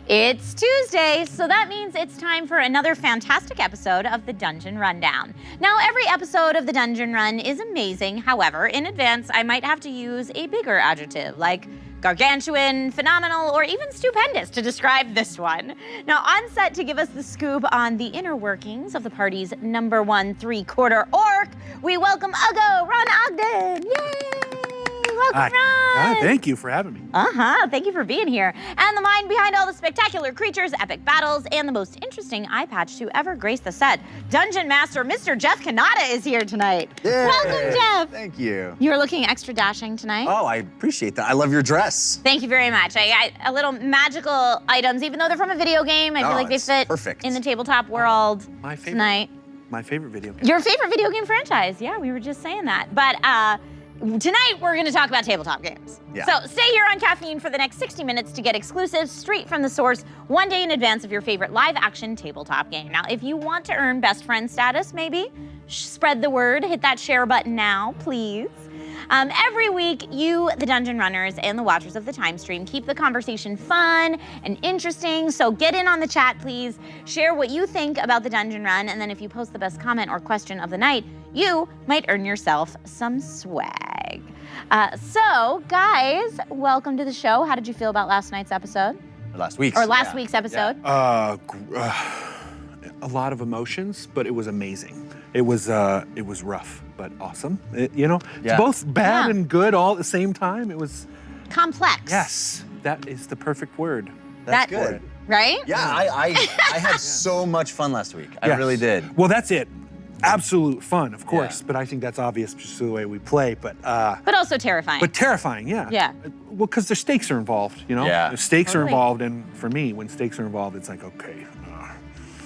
It's Tuesday, so that means it's time for another fantastic episode of the Dungeon Rundown. Now, every episode of the Dungeon Run is amazing. However, in advance, I might have to use a bigger adjective, like gargantuan, phenomenal, or even stupendous to describe this one. Now, on set to give us the scoop on the inner workings of the party's #1 3/4 orc, we welcome Uggo, Ron Ogden. Yay! Welcome, Ron. Thank you for having me. Thank you for being here. And the mind behind all the spectacular creatures, epic battles, and the most interesting eye patch to ever grace the set, Dungeon Master Mr. Jeff Cannata is here tonight. Yay. Welcome, Jeff. Thank you. You're looking extra dashing tonight. Oh, I appreciate that. I love your dress. Thank you very much. I got a little magical items, even though they're from a video game. I feel like they fit perfect in the tabletop world My favorite, tonight. My favorite video game. Your favorite video game franchise. Yeah, we were just saying that. But tonight, we're gonna talk about tabletop games. Yeah. So stay here on Caffeine for the next 60 minutes to get exclusives straight from the source, one day in advance of your favorite live-action tabletop game. Now, if you want to earn best friend status, maybe, spread the word, hit that share button now, please. Every week, you, the Dungeon Runners, and the watchers of the time stream keep the conversation fun and interesting, so get in on the chat, please. Share what you think about the Dungeon Run, and then if you post the best comment or question of the night, you might earn yourself some swag. So, guys, welcome to the show. How did you feel about last night's episode? Last week's. Or last week's episode? A lot of emotions, but it was amazing. It was rough, but awesome. It's both bad and good all at the same time. It was complex. Yes, that is the perfect word. That's good. Right? Yeah, I had so much fun last week. I really did. Well, that's it. Absolute fun, of course, but I think that's obvious just the way we play. But also terrifying. But terrifying, yeah. Yeah. Well, because the stakes are involved, you know? Yeah. The stakes are involved, and for me, when stakes are involved, it's like, okay.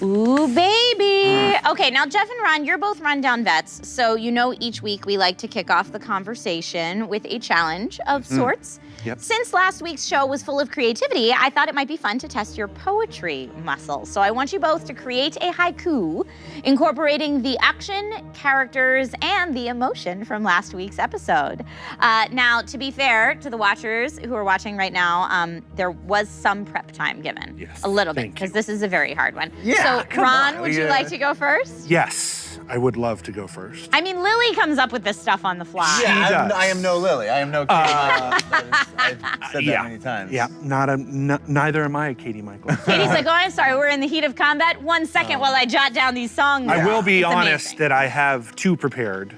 Ooh, baby. Okay, now Jeff and Ron, you're both rundown vets, so you know each week we like to kick off the conversation with a challenge of sorts. Yep. Since last week's show was full of creativity, I thought it might be fun to test your poetry muscles. So I want you both to create a haiku incorporating the action, characters, and the emotion from last week's episode. Now, to be fair to the watchers who are watching right now, there was some prep time given. Yes, a little bit, thank because you. this is a very hard one. Yeah, So, Ron, would you like to go first? Yes, I would love to go first. I mean, Lily comes up with this stuff on the fly. Yeah, I am no Lily. I am no Katie Michael. I've said that many times. Yeah, neither am I, Katie Michael. Katie's like, oh, I'm sorry, we're in the heat of combat. 1 second while I jot down these songs. I will be It's honest amazing. that I have two prepared,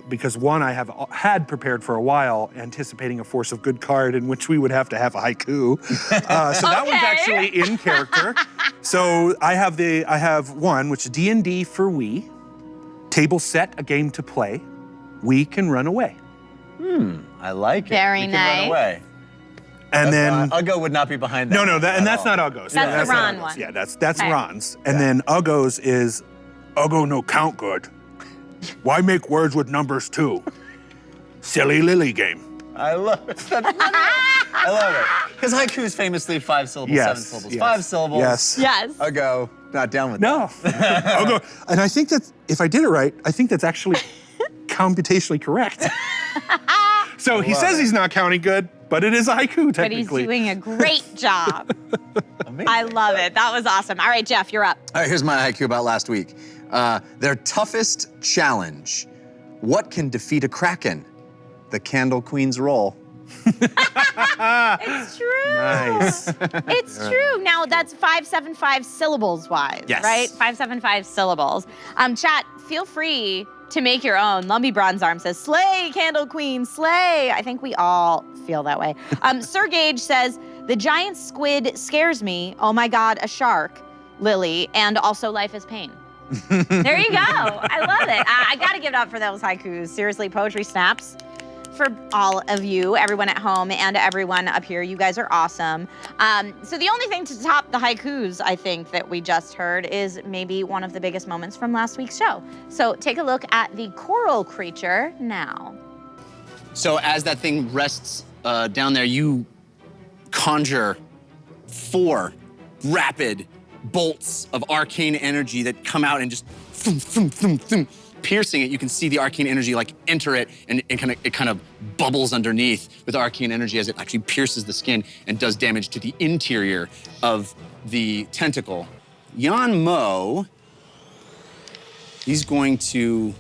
because one I had prepared for a while, anticipating a Force of Good card in which we would have to have a haiku. So that one's actually in character. So I have one, which is D&D for we. Table set, a game to play. We can run away. I like it. Very we can nice. Run away. And then Uggo would not be behind that. no, and that's all. not Uggo's. That's the not Ron Uggo's. one. Yeah, that's Okay. Ron's. And then Uggo's is Uggo no count good. Why make words with numbers too? Silly Lily game. I love it. That's funny. I love it. Because haiku is famously 5 syllables, Yes, 7 syllables, yes, 5 syllables. Yes. Yes. Uggo, not down with No. Uggo. And I think that if I did it right, I think that's actually computationally correct. So he says he's not counting good, but it is a haiku But he's technically. doing a great job. Amazing. I love it. That was awesome. All right, Jeff, you're up. All right, here's my haiku about last week. Their toughest challenge. What can defeat a kraken? The Candle Queen's roll. It's true. Nice. It's true. Now, that's 575 syllables wise, Yes. right? 575 syllables. Chat, feel free to make your own. Lumpy Bronze Arm says, slay, Candle Queen, slay. I think we all feel that way. Sir Gage says, the giant squid scares me. Oh my God, a shark, Lily, and also life is pain. There you go. I love it. I gotta give it up for those haikus. Seriously, poetry snaps for all of you, everyone at home and everyone up here. You guys are awesome. So the only thing to top the haikus, I think, that we just heard is maybe one of the biggest moments from last week's show. So take a look at the coral creature now. So as that thing rests down there, you conjure 4 rapid bolts of arcane energy that come out and just thum, thum, thum, thum, piercing it, you can see the arcane energy like enter it, and it kind of bubbles underneath with arcane energy as it actually pierces the skin and does damage to the interior of the tentacle. Yan Mo, he's going to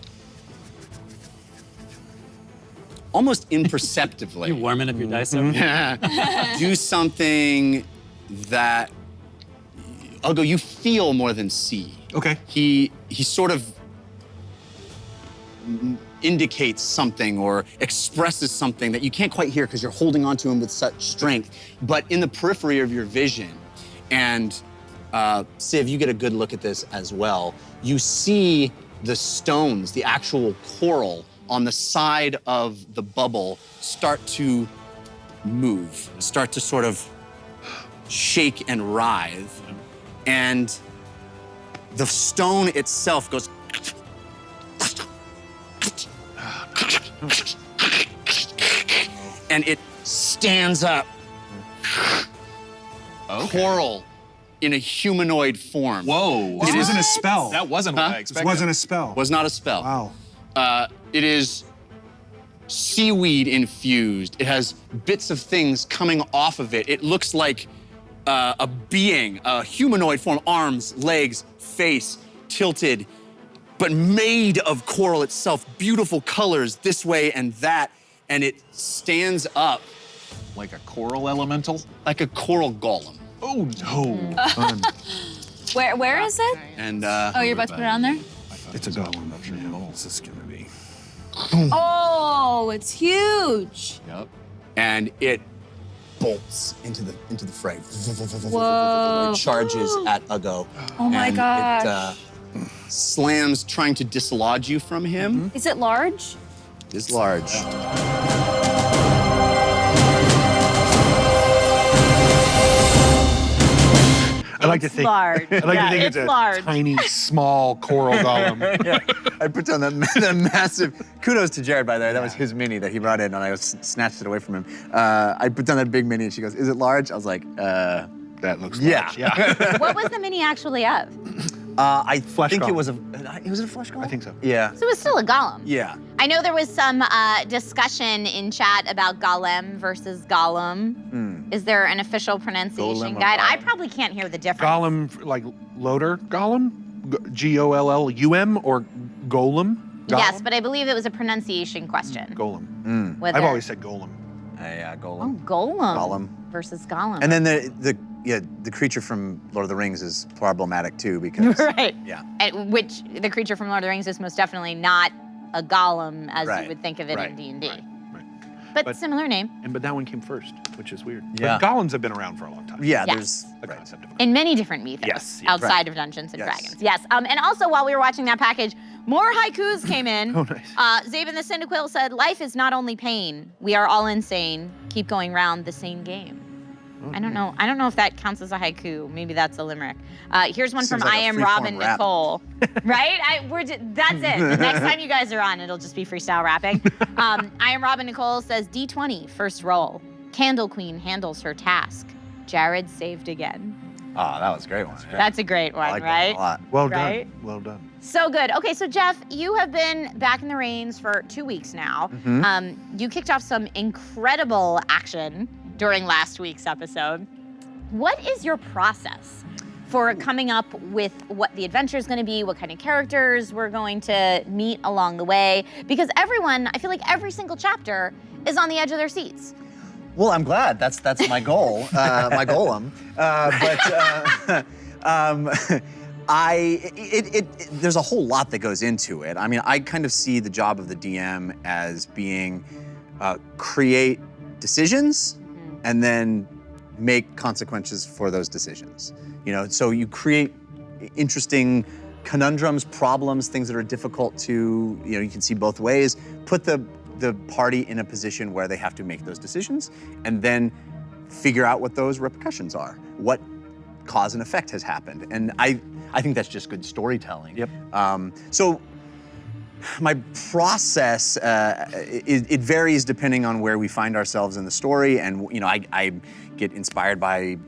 almost imperceptibly You warming up your dice over? do something that, Ugo, you feel more than see. Okay. He sort of indicates something or expresses something that you can't quite hear because you're holding onto him with such strength, but in the periphery of your vision. And Civ, you get a good look at this as well. You see the stones, the actual coral on the side of the bubble start to move, start to sort of shake and writhe. And the stone itself goes and it stands up. Coral in a humanoid form. Whoa. This wasn't a spell. That wasn't what I This expected. wasn't a spell. Was not a spell. Wow. It is seaweed infused. It has bits of things coming off of it. It looks like a being, a humanoid form, arms, legs, face, tilted, but made of coral itself. Beautiful colors this way and that. And it stands up Like a coral elemental? like a coral golem. Oh, no. Fun. Where is it? And Oh, you're about to put it on there? It's a golem. What's this gonna be? Oh, it's huge. Yep. and it bolts into the fray. Whoa. It charges at Ugo. Oh my and gosh. It slams, trying to dislodge you from him. Is it large? It's large. I like to think. large. I like Yeah, to think it's it's a large. tiny, small coral golem. I put down that massive, kudos to Jared, by the way, that was his mini that he brought in and I snatched it away from him. I put down that big mini and she goes, is it large? I was like, That looks yeah. large. Yeah. What was the mini actually of? I Flesh think golem. it was was it a flesh golem? I think so. Yeah. So it was still a golem. Yeah. I know there was some discussion in chat about golem versus gollum. Is there an official pronunciation Golem or guide? I golem? probably can't hear the difference. Golem, like loader golem? Gollum or golem? Yes, Golem? but I believe it was a pronunciation question. Golem. Whether- I've always said golem. Yeah, Oh, golem. golem. Golem. Versus golem. And then the creature from Lord of the Rings is problematic too because right. yeah. And which the creature from Lord of the Rings is most definitely not a golem as Right, you would think of it right, in D&D. right. But, But- similar name. But that one came first, which is weird. Yeah. But golems have been around for a long time. Yeah, Yes. there's The right. concept of In many different mythos Yes, yes. outside Right. of Dungeons and Yes. Dragons. Yes. And also while we were watching that package, more haikus came in. Oh, nice. Zabin the Cyndaquil said, "Life is not only pain. We are all insane. Keep going round the same game." I don't know. I don't know if that counts as a haiku. Maybe that's a limerick. Here's one Seems from like I a Am free-form Robin rap. Nicole. Right? That's it. The next time you guys are on, it'll just be freestyle rapping. I Am Robin Nicole says, D20, first roll. Candle Queen handles her task. Jared saved again. Oh, that was a great one. That's a great one, I like right? that a lot. Well Right? done. Well done. So good. Okay, so Jeff, you have been back in the reins for 2 weeks now. You kicked off some incredible action during last week's episode. What is your process for coming up with what the adventure is going to be, what kind of characters we're going to meet along the way? Because everyone, I feel like every single chapter is on the edge of their seats. Well, I'm glad. That's my goal, my golem. There's a whole lot that goes into it. I mean, I kind of see the job of the DM as being create decisions and then make consequences for those decisions. You know, so you create interesting conundrums, problems, things that are difficult to, you know, you can see both ways. Put the party in a position where they have to make those decisions and then figure out what those repercussions are. What cause and effect has happened. And I think that's just good storytelling. Yep. So My process, it varies depending on where we find ourselves in the story, and I get inspired by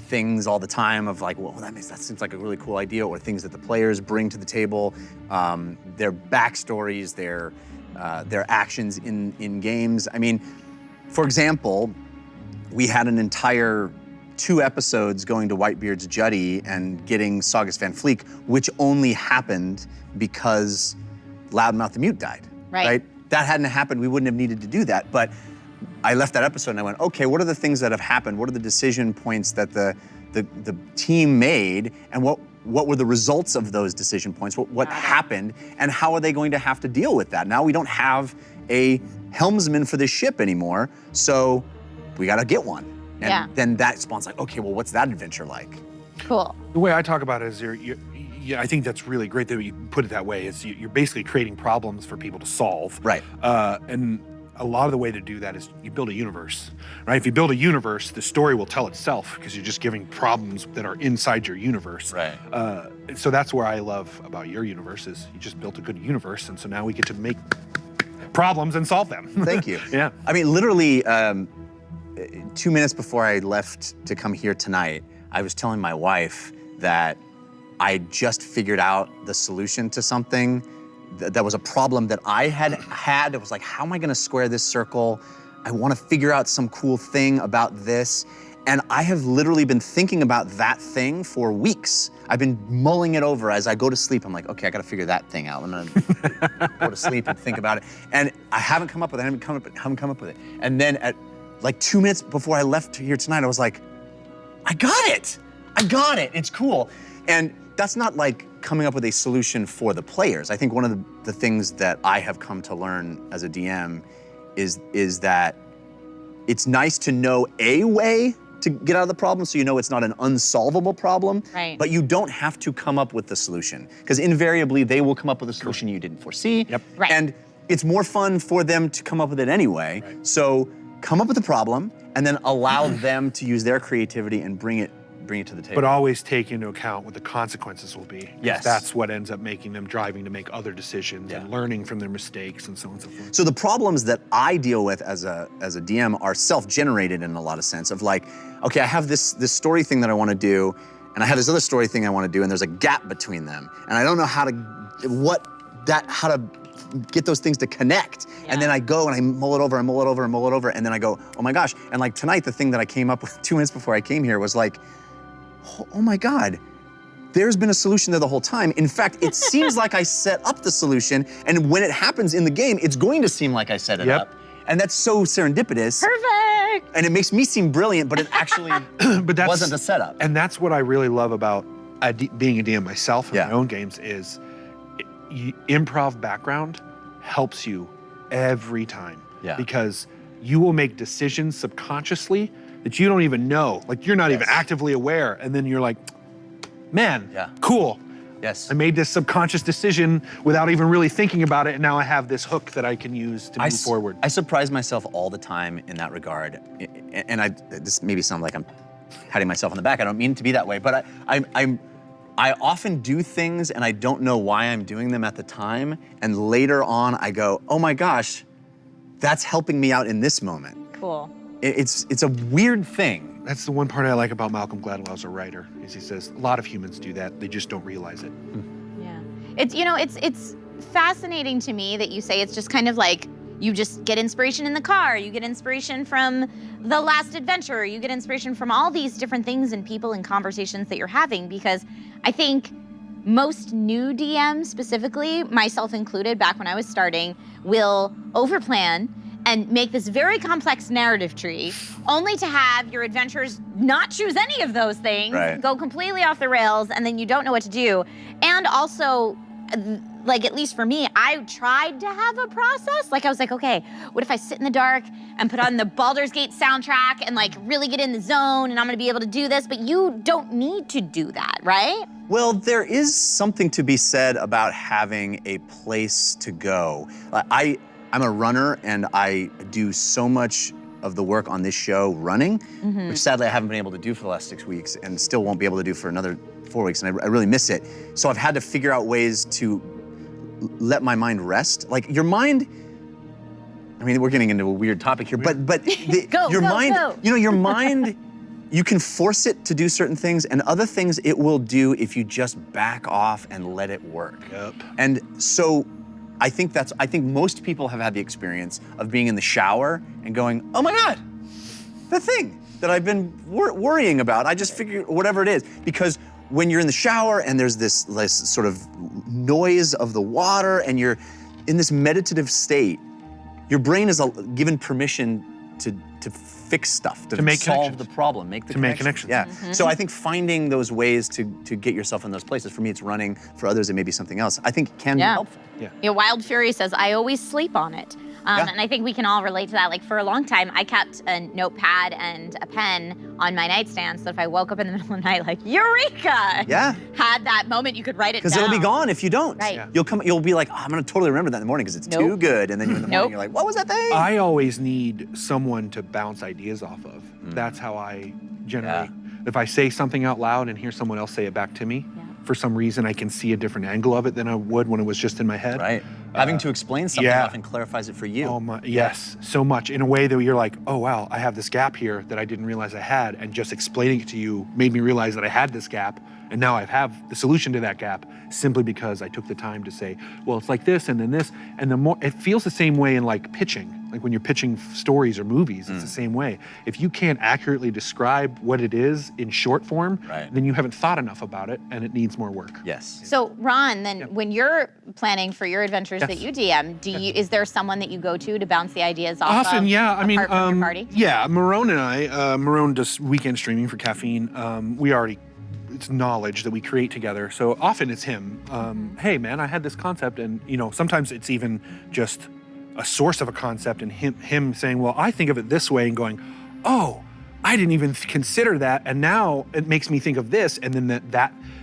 things all the time of like, well, that seems like a really cool idea, or things that the players bring to the table, their backstories, their actions in games. I mean, for example, we had an entire 2 episodes going to Whitebeard's Juddy and getting Saugus Van Fleek, which only happened because Loudmouth the Mute died, right? That hadn't happened, we wouldn't have needed to do that. But I left that episode and I went, okay, what are the things that have happened? What are the decision points that the team made, and what were the results of those decision points? What happened, and how are they going to have to deal with that? Now we don't have a helmsman for this ship anymore, so we gotta get one. And then that spawns like, okay, well, what's that adventure like? Cool. The way I talk about it is I think that's really great that you put it that way. Is you're basically creating problems for people to solve. Right. And a lot of the way to do that is you build a universe, right? If you build a universe, the story will tell itself because you're just giving problems that are inside your universe. Right. So that's where I love about your universe is you just built a good universe, and so now we get to make problems and solve them. Thank you. Yeah. I mean, literally 2 minutes before I left to come here tonight, I was telling my wife that I just figured out the solution to something that was a problem that I had. It was like, how am I gonna square this circle? I wanna figure out some cool thing about this. And I have literally been thinking about that thing for weeks. I've been mulling it over as I go to sleep. I'm like, okay, I gotta figure that thing out. I'm gonna go to sleep and think about it. And I haven't come up with it, I haven't come up with it. And then at like 2 minutes before I left here tonight, I was like, I got it, it's cool. And that's not like coming up with a solution for the players. I think one of the things that I have come to learn as a DM is that it's nice to know a way to get out of the problem, so you know it's not an unsolvable problem, Right. but you don't have to come up with the solution, because invariably they will come up with a solution you didn't foresee. Yep. Right. And it's more fun for them to come up with it anyway. Right. So come up with the problem and then allow them to use their creativity and bring it to the table. But always take into account what the consequences will be. 'Cause Yes. That's what ends up making them driving to make other decisions Yeah. and learning from their mistakes and so on and so forth. So the problems that I deal with as a DM are self-generated in a lot of sense of like, okay, I have this story thing that I want to do, and I have this other story thing I want to do, and there's a gap between them, and I don't know how to get those things to connect. Yeah. And then I go and I mull it over, and then I go, oh my gosh. And like tonight, the thing that I came up with 2 minutes before I came here was like, oh my God, there's been a solution there the whole time. In fact, it seems like I set up the solution, and when it happens in the game, it's going to seem like I set it Yep. up. And that's so serendipitous. Perfect. And it makes me seem brilliant, but it actually But that's, wasn't a setup. And that's what I really love about being a DM myself in Yeah. my own games is improv background helps you every time. Yeah. Because you will make decisions subconsciously that you don't even know. Like you're not even Yes. actively aware. And then you're like, man, Yeah. cool. Yes. I made this subconscious decision without even really thinking about it, and now I have this hook that I can use to move forward. I surprise myself all the time in that regard. And this maybe sounds like I'm patting myself on the back. I don't mean it to be that way, but I often do things and I don't know why I'm doing them at the time. And later on I go, oh my gosh, that's helping me out in this moment. Cool. It's a weird thing. That's the one part I like about Malcolm Gladwell as a writer, is he says a lot of humans do that, they just don't realize it. Yeah. It's fascinating to me that you say it's just kind of like you just get inspiration in the car, you get inspiration from the last adventure, you get inspiration from all these different things and people and conversations that you're having, because I think most new DMs specifically, myself included, back when I was starting, will overplan and make this very complex narrative tree, only to have your adventurers not choose any of those things, Right. go completely off the rails, and then you don't know what to do. And also, like at least for me, I tried to have a process. Like I was like, okay, what if I sit in the dark and put on the Baldur's Gate soundtrack and like really get in the zone and I'm gonna be able to do this, but you don't need to do that, right? Well, there is something to be said about having a place to go. I'm a runner and I do so much of the work on this show running, which sadly I haven't been able to do for the last 6 weeks and still won't be able to do for another 4 weeks, and I really miss it. So I've had to figure out ways to let my mind rest. Like your mind, I mean, we're getting into a weird topic here, but your mind, you know, your mind, you can force it to do certain things, and other things it will do if you just back off and let it work. Yep. And so I think most people have had the experience of being in the shower and going, oh my God, the thing that I've been worrying about, I just figured whatever it is. Because when you're in the shower and there's this sort of noise of the water and you're in this meditative state, your brain is given permission to fix stuff, to make solve connections. the problem, make connections. Yeah. So I think finding those ways to get yourself in those places, for me it's running, for others it may be something else, I think can be helpful. Yeah, Wild Fury says, I always sleep on it. And I think we can all relate to that. Like for a long time, I kept a notepad and a pen on my nightstand, so if I woke up in the middle of the night, like, eureka! Yeah. Had that moment, you could write it down. Because it'll be gone if you don't. Right. Yeah. You'll be like, oh, I'm gonna totally remember that in the morning because it's too good. And then in the morning you're like, what was that thing? I always need someone to bounce ideas off of. That's how I generally, if I say something out loud and hear someone else say it back to me, for some reason I can see a different angle of it than I would when it was just in my head. Right. Having to explain something often clarifies it for you. Oh my, yes, so much. In a way that you're like, oh wow, I have this gap here that I didn't realize I had, and just explaining it to you made me realize that I had this gap, and now I have the solution to that gap simply because I took the time to say, well, it's like this and then this, and the more, it feels the same way in like pitching. Like when you're pitching stories or movies, it's the same way. If you can't accurately describe what it is in short form, then you haven't thought enough about it and it needs more work. Yes. So Ron, then when you're planning for your adventures that you DM, is there someone that you go to bounce the ideas off Often, of? yeah. I mean, apart from your party? yeah, Marone and I, Marone does weekend streaming for Caffeine. It's knowledge that we create together. So often it's him. Hey man, I had this concept, and you know, sometimes it's even just a source of a concept and him saying, well, I think of it this way, and going, oh, I didn't even consider that, and now it makes me think of this, and then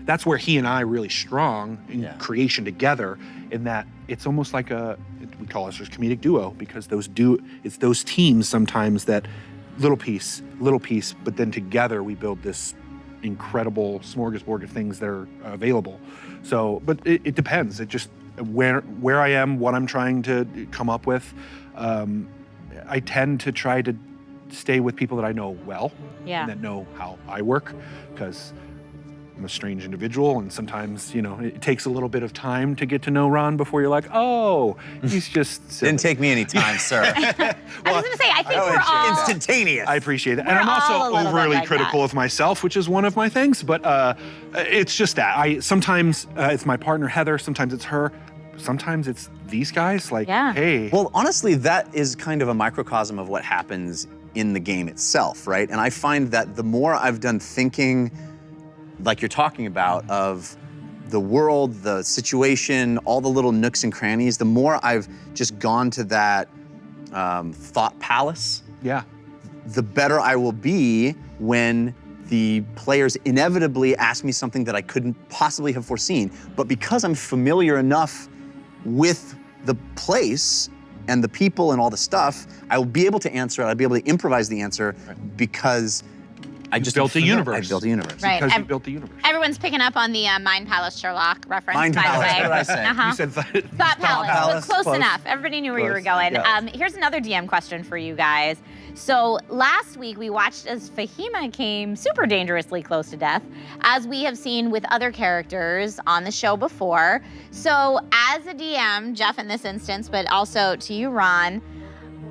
that's where he and I are really strong in creation together, in that it's almost like we call us a comedic duo, because it's those teams sometimes that little piece, but then together we build this incredible smorgasbord of things that are available. So, but it depends. It just, where I am, what I'm trying to come up with. I tend to try to stay with people that I know well, and that know how I work, because I'm a strange individual, and sometimes, you know, it takes a little bit of time to get to know Ron before you're like, oh, he's just silly. Didn't take me any time, sir. I was gonna say, I think we're all instantaneous. I appreciate that. We're And I'm all a also little bit overly like critical of myself, which is one of my things, but it's just that. Sometimes it's my partner, Heather, sometimes it's her, sometimes it's these guys, like, hey. Well, honestly, that is kind of a microcosm of what happens in the game itself, right? And I find that the more I've done thinking, like you're talking about, of the world, the situation, all the little nooks and crannies, the more I've just gone to that thought palace, the better I will be when the players inevitably ask me something that I couldn't possibly have foreseen. But because I'm familiar enough with the place and the people and all the stuff, I will be able to answer it. I'll be able to improvise the answer because I just built a universe. I built a universe. Right. Because you built the universe. Everyone's picking up on the Mind Palace Sherlock reference, Mind by Palace, the way. what did I say? You said Thought Palace. Palace, Close close. enough. Everybody knew where you were Close, going. yeah. Here's another DM question for you guys. So last week we watched as Fahima came super dangerously close to death, as we have seen with other characters on the show before. So as a DM, Jeff in this instance, but also to you, Ron,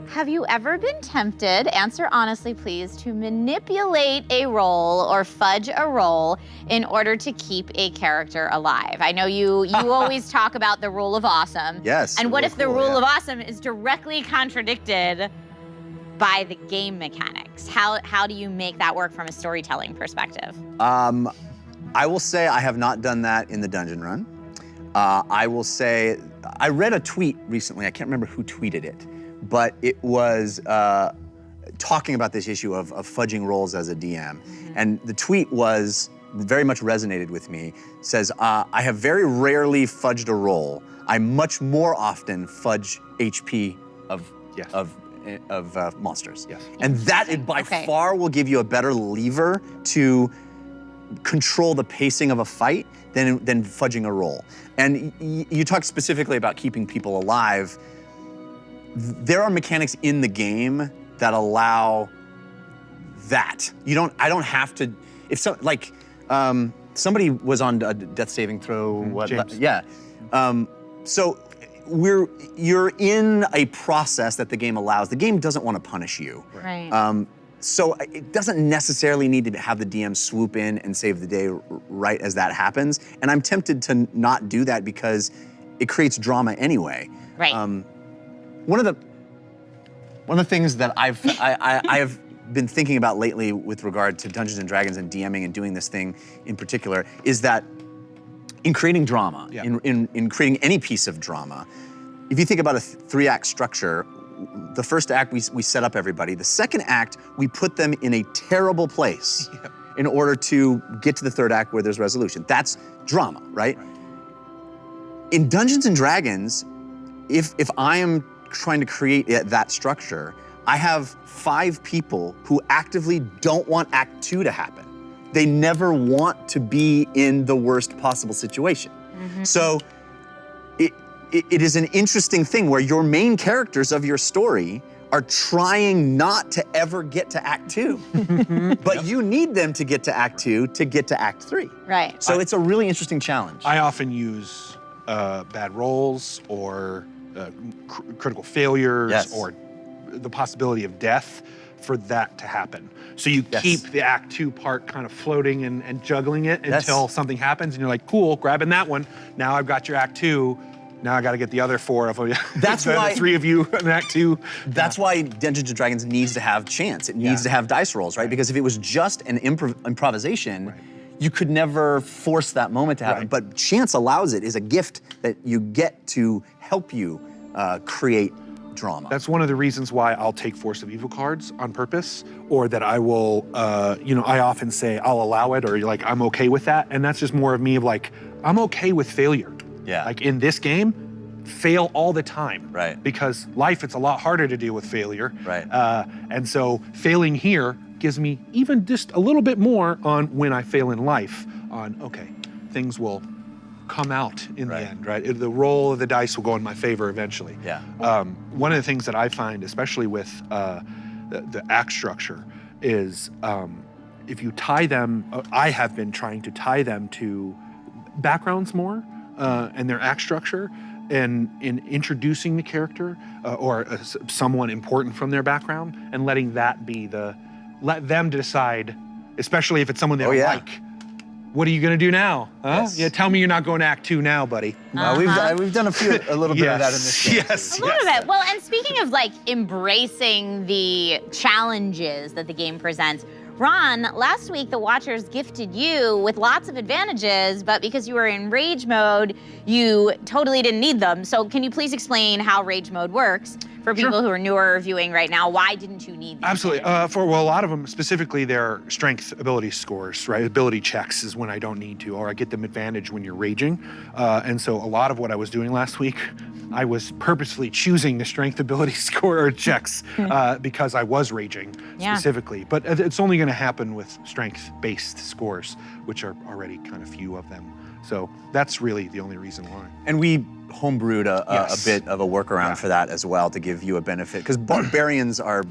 have you ever been tempted, answer honestly please, to manipulate a role or fudge a role in order to keep a character alive? I know you always talk about the rule of awesome. Yes. And what really if the cool, rule of awesome is directly contradicted by the game mechanics? How do you make that work from a storytelling perspective? I will say I have not done that in the dungeon run. I will say, I read a tweet recently, I can't remember who tweeted it, but it was talking about this issue of fudging roles as a DM. And the tweet was, very much resonated with me, says, I have very rarely fudged a roll. I much more often fudge HP of monsters. Yes. And that by far will give you a better lever to control the pacing of a fight than fudging a roll. And you talked specifically about keeping people alive. There are mechanics in the game that allow that. I don't have to, if so, like, somebody was on a death saving throw. James. Yeah. So you're in a process that the game allows. The game doesn't want to punish you. Right. So it doesn't necessarily need to have the DM swoop in and save the day right as that happens. And I'm tempted to not do that because it creates drama anyway. Right. One of the things that I've been thinking about lately with regard to Dungeons and Dragons and DMing and doing this thing in particular is that in creating drama, in creating any piece of drama, if you think about a 3-act structure, the first act we set up everybody. The second act we put them in a terrible place in order to get to the third act where there's resolution. That's drama, right? In Dungeons and Dragons, if I am trying to create that structure, I have 5 people who actively don't want Act 2 to happen. They never want to be in the worst possible situation. So it is an interesting thing where your main characters of your story are trying not to ever get to Act 2. But you need them to get to Act 2 to get to Act 3. Right. So it's a really interesting challenge. I often use bad rolls or critical failures or the possibility of death for that to happen. So you keep the Act 2 part kind of floating and juggling it until something happens and you're like, cool, grabbing that one. Now I've got your Act 2. Now I got to get the other 4 of you. That's why the 3 of you in Act 2. That's why Dungeons & Dragons needs to have chance. It needs to have dice rolls, right? Because if it was just an improvisation, you could never force that moment to happen. But chance allows it, is a gift that you get to help you create drama. That's one of the reasons why I'll take Force of Evil cards on purpose, or that I will, I often say I'll allow it, or like I'm okay with that. And that's just more of me of like, I'm okay with failure. Yeah. Like in this game, fail all the time. Right. Because life, it's a lot harder to deal with failure. Right. And so failing here gives me even just a little bit more on when I fail in life on, okay, things will come out in the end, right? The roll of the dice will go in my favor eventually. Yeah. One of the things that I find, especially with the act structure, is if you tie them, I have been trying to tie them to backgrounds more and their act structure, and in introducing the character or someone important from their background, and letting that be let them decide, especially if it's someone they don't like. What are you gonna do now? Huh? Yes. Yeah, tell me you're not going to Act 2 now, buddy. We've done a little bit of that in this game. A little bit. Well, and speaking of like embracing the challenges that the game presents, Ron, last week the Watchers gifted you with lots of advantages, but because you were in rage mode, you totally didn't need them. So can you please explain how rage mode works for people who are newer viewing right now? Why didn't you need these? Absolutely. A lot of them, specifically their strength ability scores, right? Ability checks is when I don't need to, or I get them advantage when you're raging. And so a lot of what I was doing last week, I was purposefully choosing the strength ability score or checks because I was raging specifically. But it's only going to happen with strength-based scores, which are already kind of few of them. So that's really the only reason why. And we homebrewed a bit of a workaround for that as well to give you a benefit, because barbarians are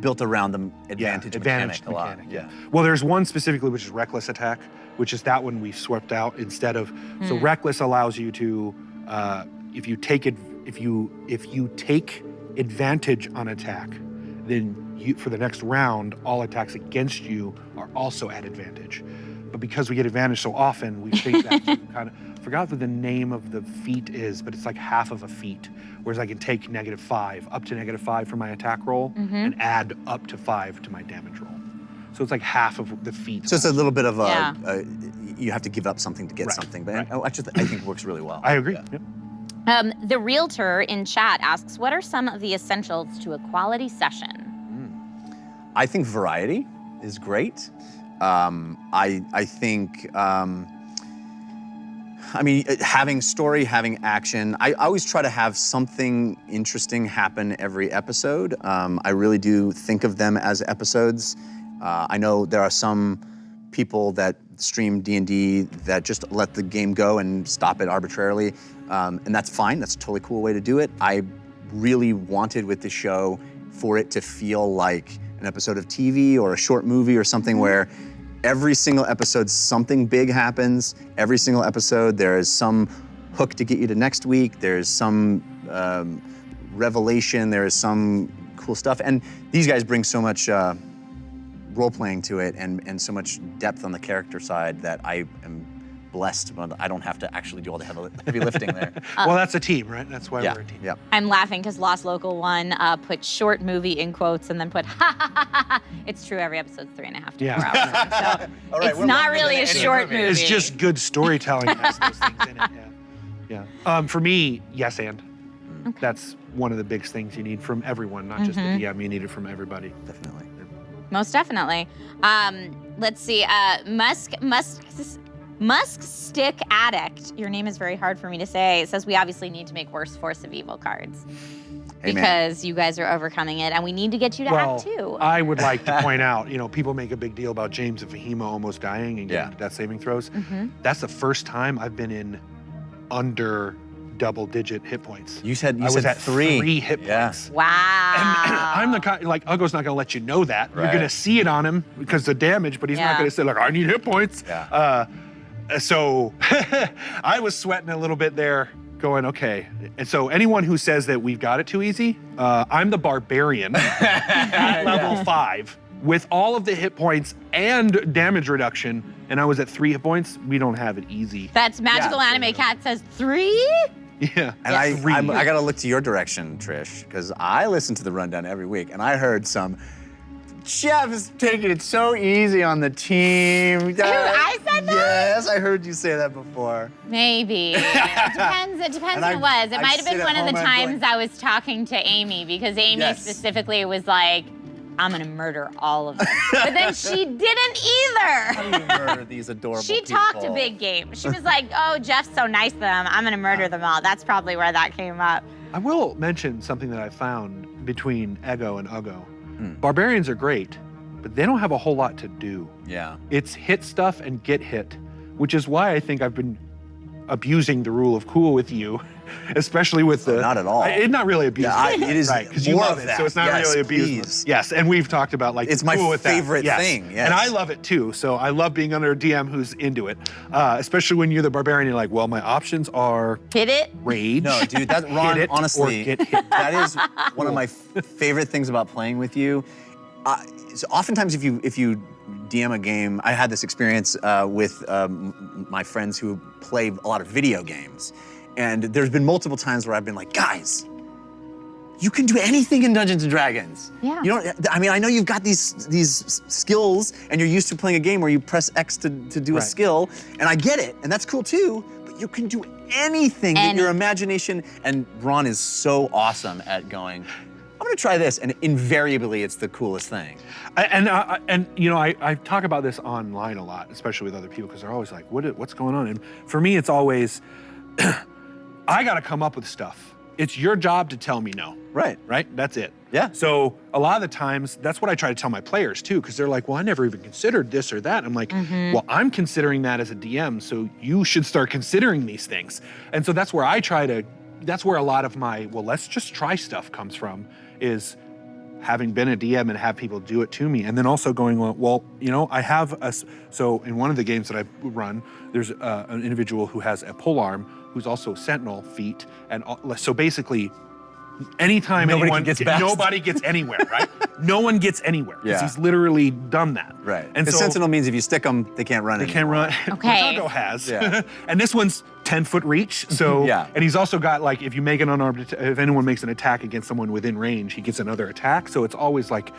built around the advantage mechanic a lot. Yeah. Well, there's one specifically which is reckless attack, which is that one we've swept out instead of. So reckless allows you to, if you take advantage on attack, then for the next round, all attacks against you are also at advantage. But because we get advantage so often, we think that kind of, I forgot what the name of the feat is, but it's like half of a feat. Whereas I can take -5, up to -5 for my attack roll, and add up to 5 to my damage roll. So it's like half of the feat. So it's a little bit of you have to give up something to get something, but I think it works really well. I agree. Yeah. The realtor in chat asks, what are some of the essentials to a quality session? I think variety is great. I think, having story, having action. I always try to have something interesting happen every episode. I really do think of them as episodes. I know there are some people that stream D&D that just let the game go and stop it arbitrarily, and that's fine. That's a totally cool way to do it. I really wanted with the show for it to feel like an episode of TV or a short movie or something where every single episode something big happens. Every single episode there is some hook to get you to next week. There's some revelation. There is some cool stuff. And these guys bring so much role-playing to it and so much depth on the character side that I am blessed, but I don't have to actually do all the heavy lifting there. Well, that's a team, right? That's why we're a team. Yeah. I'm laughing because Lost Local 1 put short movie in quotes and then put ha ha ha ha. It's true, every episode's 3.5 to 4 hours long, so All right, it's we're not longer really than a any short movie. movie. It's just good storytelling has those things in it. Yeah. For me, yes and. Okay. That's one of the biggest things you need from everyone, not just the DM. You need it from everybody. Definitely. Most definitely. Let's see. Musk Stick Addict. Your name is very hard for me to say. It says we obviously need to make worse Force of Evil cards Hey, man. because you guys are overcoming it, and we need to get you to Well, Act 2. I would like to point out, people make a big deal about James and Fahima almost dying and getting death saving throws. That's the first time I've been in under double-digit hit points. You said I was at 3. 3 hit Yeah. points. Wow. And I'm the kind, Ugo's not gonna let you know that. You're Right. gonna see it on him because of the damage, but he's not Yeah. gonna say, like, I need hit points. Yeah. So I was sweating a little bit there, going, okay. And so anyone who says that we've got it too easy, I'm the barbarian at level 5 with all of the hit points and damage reduction, and I was at 3 hit points. We don't have it easy. That's Magical Yeah, Anime Cat says 3? Yeah. And Yeah. I gotta look to your direction, Trish, because I listen to the rundown every week, and I heard some. Jeff is taking it so easy on the team. I said that? Yes, I heard you say that before. Maybe. It depends And who it I- was. It I might have sit been at one of the home and I'm times going- I was talking to Amy because Amy Yes. specifically was like, I'm gonna murder all of them. But then she didn't How do either. you murder these adorable She people? talked a big game. She was like, oh, Jeff's so nice to them. I'm gonna murder them all. That's probably where that came up. I will mention something that I found between Ego and Ugo. Barbarians are great, but they don't have a whole lot to do. Yeah. It's hit stuff and get hit, which is why I think I've been abusing the rule of cool with you, especially with the. Not at all. It's not really abusing. Yeah, it is right, because you more love of it, that. so it's not Yes, really abusing. please. Yes, and we've talked about like It's my cool with that. favorite Yes. thing, yes. And I love it too. So I love being under a DM who's into it, especially when you're the barbarian. You're like, well, my options are Hit it. rage. No, dude, that Ron, hit it, honestly, or get hit. that is one of my favorite things about playing with you. So oftentimes, if you DM a game, I had this experience with my friends who play a lot of video games, and there's been multiple times where I've been like, guys, you can do anything in Dungeons and Dragons. Yeah. You don't. I mean, I know you've got these skills, and you're used to playing a game where you press X to do a Right. skill, and I get it, and that's cool too. But you can do anything that your imagination. And Ron is so awesome at going, I'm gonna try this, and invariably it's the coolest thing. And I talk about this online a lot, especially with other people, because they're always like, what's going on? And for me, it's always, I got to come up with stuff. It's your job to tell me no. Right. Right? That's it. Yeah. So a lot of the times, that's what I try to tell my players too, because they're like, well, I never even considered this or that. I'm like, well, I'm considering that as a DM, so you should start considering these things. And so that's where that's where a lot of my, well, let's just try stuff comes from, is having been a DM and have people do it to me. And then also going, well, I have so in one of the games that I run, there's an individual who has a polearm who's also sentinel feat. And so basically, anytime nobody gets anywhere, right? No one gets anywhere, because he's literally done that. Right. And the so sentinel means if you stick them, they can't run they can't anymore. run. Okay. Which Ugo has. Yeah. And this one's 10-foot reach. So Yeah. And he's also got, like, if you make an unarmed, if anyone makes an attack against someone within range, he gets another attack. So it's always like,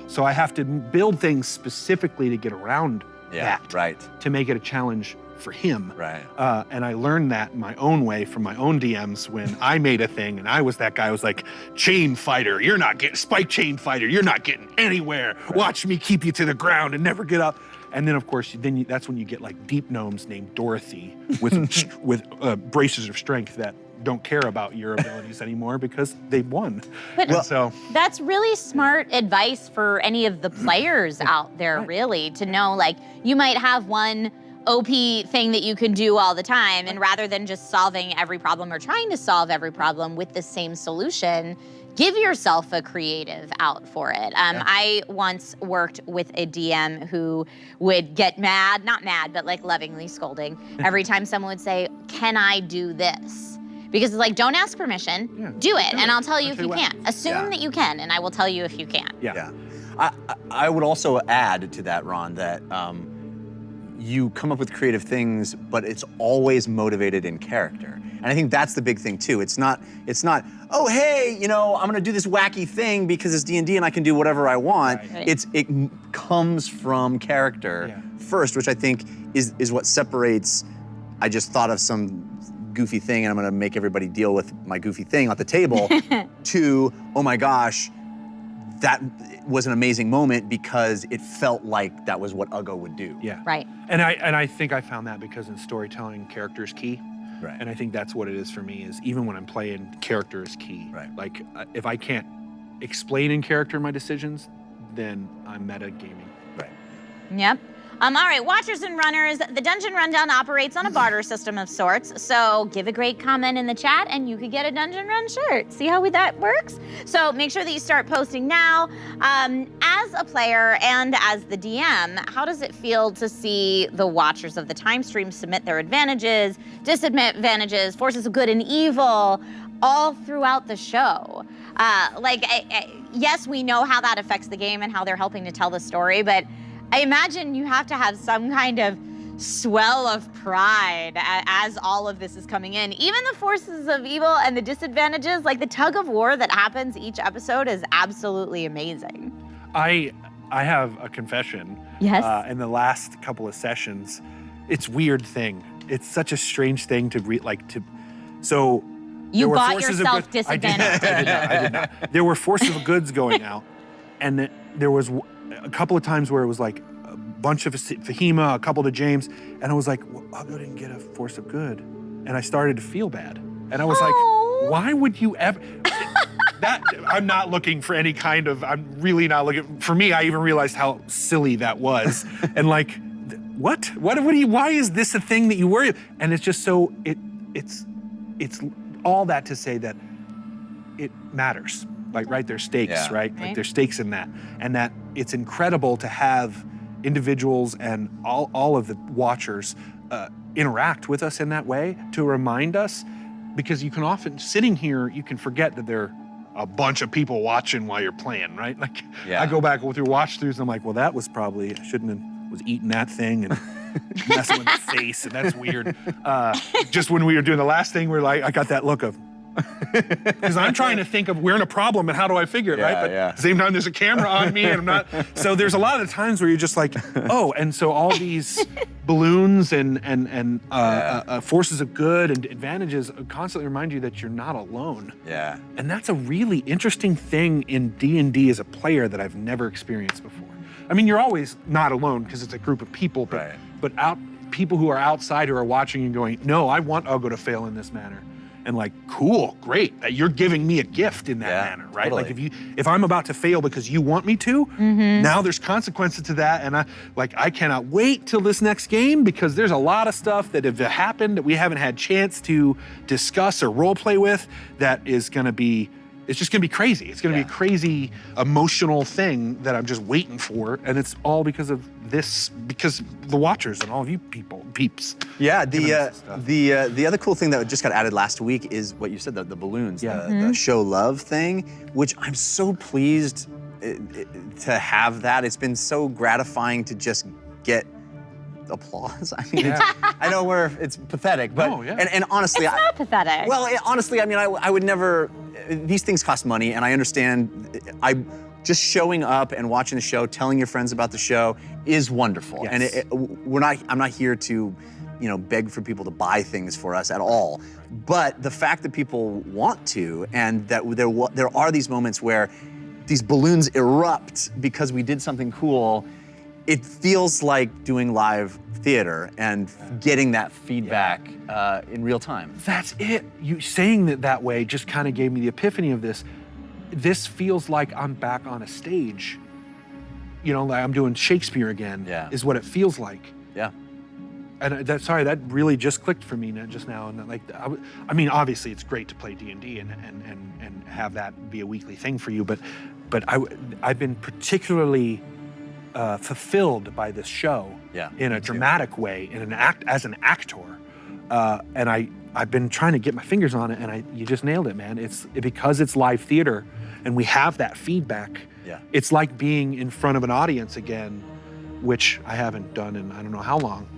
so I have to build things specifically to get around that, Right. to make it a challenge for him. Right. And I learned that my own way from my own DMs when I made a thing, and I was that guy who was like, chain fighter, you're not getting, spike chain fighter, you're not getting anywhere. Right. Watch me keep you to the ground and never get up. And then, of course, that's when you get like deep gnomes named Dorothy with braces of strength that don't care about your abilities anymore because they won. But And so that's really smart advice for any of the players out there, really, to know, like, you might have one OP thing that you can do all the time, and rather than just solving every problem or trying to solve every problem with the same solution, give yourself a creative out for it. I once worked with a DM who would get mad, not mad, but like lovingly scolding every time someone would say, "Can I do this?" Because it's like, don't ask permission, do it, and I'll tell you if you can. Assume that you can, and I will tell you if you can't. Yeah. I would also add to that, Ron, that you come up with creative things, but it's always motivated in character. And I think that's the big thing too. It's not, oh, hey, you know, I'm gonna do this wacky thing because it's D&D and I can do whatever I want. Right. It comes from character first, which I think is what separates, I just thought of some goofy thing and I'm gonna make everybody deal with my goofy thing at the table, to, oh my gosh, that was an amazing moment because it felt like that was what Uggo would do. Yeah. Right. And I think I found that because in storytelling, character is key. Right. And I think that's what it is for me, is even when I'm playing, character is key. Right. Like, if I can't explain in character my decisions, then I'm meta gaming. Right. Yep. All right, watchers and runners, the Dungeon Rundown operates on a barter system of sorts, so give a great comment in the chat and you could get a Dungeon Run shirt. See how that works? So make sure that you start posting now. As a player and as the DM, how does it feel to see the watchers of the time stream submit their advantages, disadvantages, forces of good and evil, all throughout the show? Yes, we know how that affects the game and how they're helping to tell the story, but I imagine you have to have some kind of swell of pride as all of this is coming in. Even the forces of evil and the disadvantages, like the tug of war that happens each episode, is absolutely amazing. I have a confession. Yes. In the last couple of sessions, it's a weird thing. It's such a strange thing to so You there were bought forces of yourself good- I disadvantage. did not. There were forces of goods going out, and there was a couple of times where it was like a bunch of Fahima, a couple to James, and I was like, well, Uggo didn't get a force of good. And I started to feel bad. And I was like, why would you ever? I'm not looking for any kind of, I'm really not looking, for me, I even realized how silly that was. And like, what? Why is this a thing that you worry? And it's just so, it's all that to say that it matters. Like, right, there's stakes, right? Like, there's stakes in that. And that it's incredible to have individuals and all of the watchers interact with us in that way to remind us, because you can often, sitting here, you can forget that there are a bunch of people watching while you're playing, right? Like, I go back through watch-throughs and I'm like, well, that was probably, I shouldn't have, was eating that thing and messing with the face, and that's weird. Just when we were doing the last thing, we're like, I got that look of, because I'm trying to think of, we're in a problem and how do I figure it, right? But at the same time, there's a camera on me and I'm not. So there's a lot of the times where you're just like, oh, and so all these balloons and forces of good and advantages constantly remind you that you're not alone. Yeah. And that's a really interesting thing in D&D as a player that I've never experienced before. I mean, you're always not alone because it's a group of people, but people who are outside who are watching and going, no, I want Uggo to fail in this manner. And like, cool, great, that you're giving me a gift in that manner, right? Totally. Like if I'm about to fail because you want me to, now there's consequences to that, and I cannot wait till this next game, because there's a lot of stuff that have happened that we haven't had chance to discuss or role play with that is gonna be, it's just gonna be crazy. It's gonna be a crazy emotional thing that I'm just waiting for, and it's all because of this, because the watchers and all of you peeps. Yeah, the other cool thing that just got added last week is what you said, the balloons, the show love thing, which I'm so pleased to have that. It's been so gratifying to just get applause. I mean, I know it's pathetic, but and honestly, It's not pathetic. Well, honestly, I mean, I would never. These things cost money, and I understand. Just showing up and watching the show, telling your friends about the show is wonderful. Yes. And I'm not here to, beg for people to buy things for us at all. But the fact that people want to, and that there are these moments where these balloons erupt because we did something cool, it feels like doing live theater and getting that feedback in real time. That's it. You saying that way just kind of gave me the epiphany of this. This feels like I'm back on a stage. You know, like I'm doing Shakespeare again, is what it feels like. Yeah. And that really just clicked for me just now. And like, I mean, obviously it's great to play D&D and have that be a weekly thing for you, but I've been particularly fulfilled by this show in a dramatic way, as an actor. And I've been trying to get my fingers on it, and you just nailed it, man. Because it's live theater and we have that feedback. Yeah. It's like being in front of an audience again, which I haven't done in I don't know how long,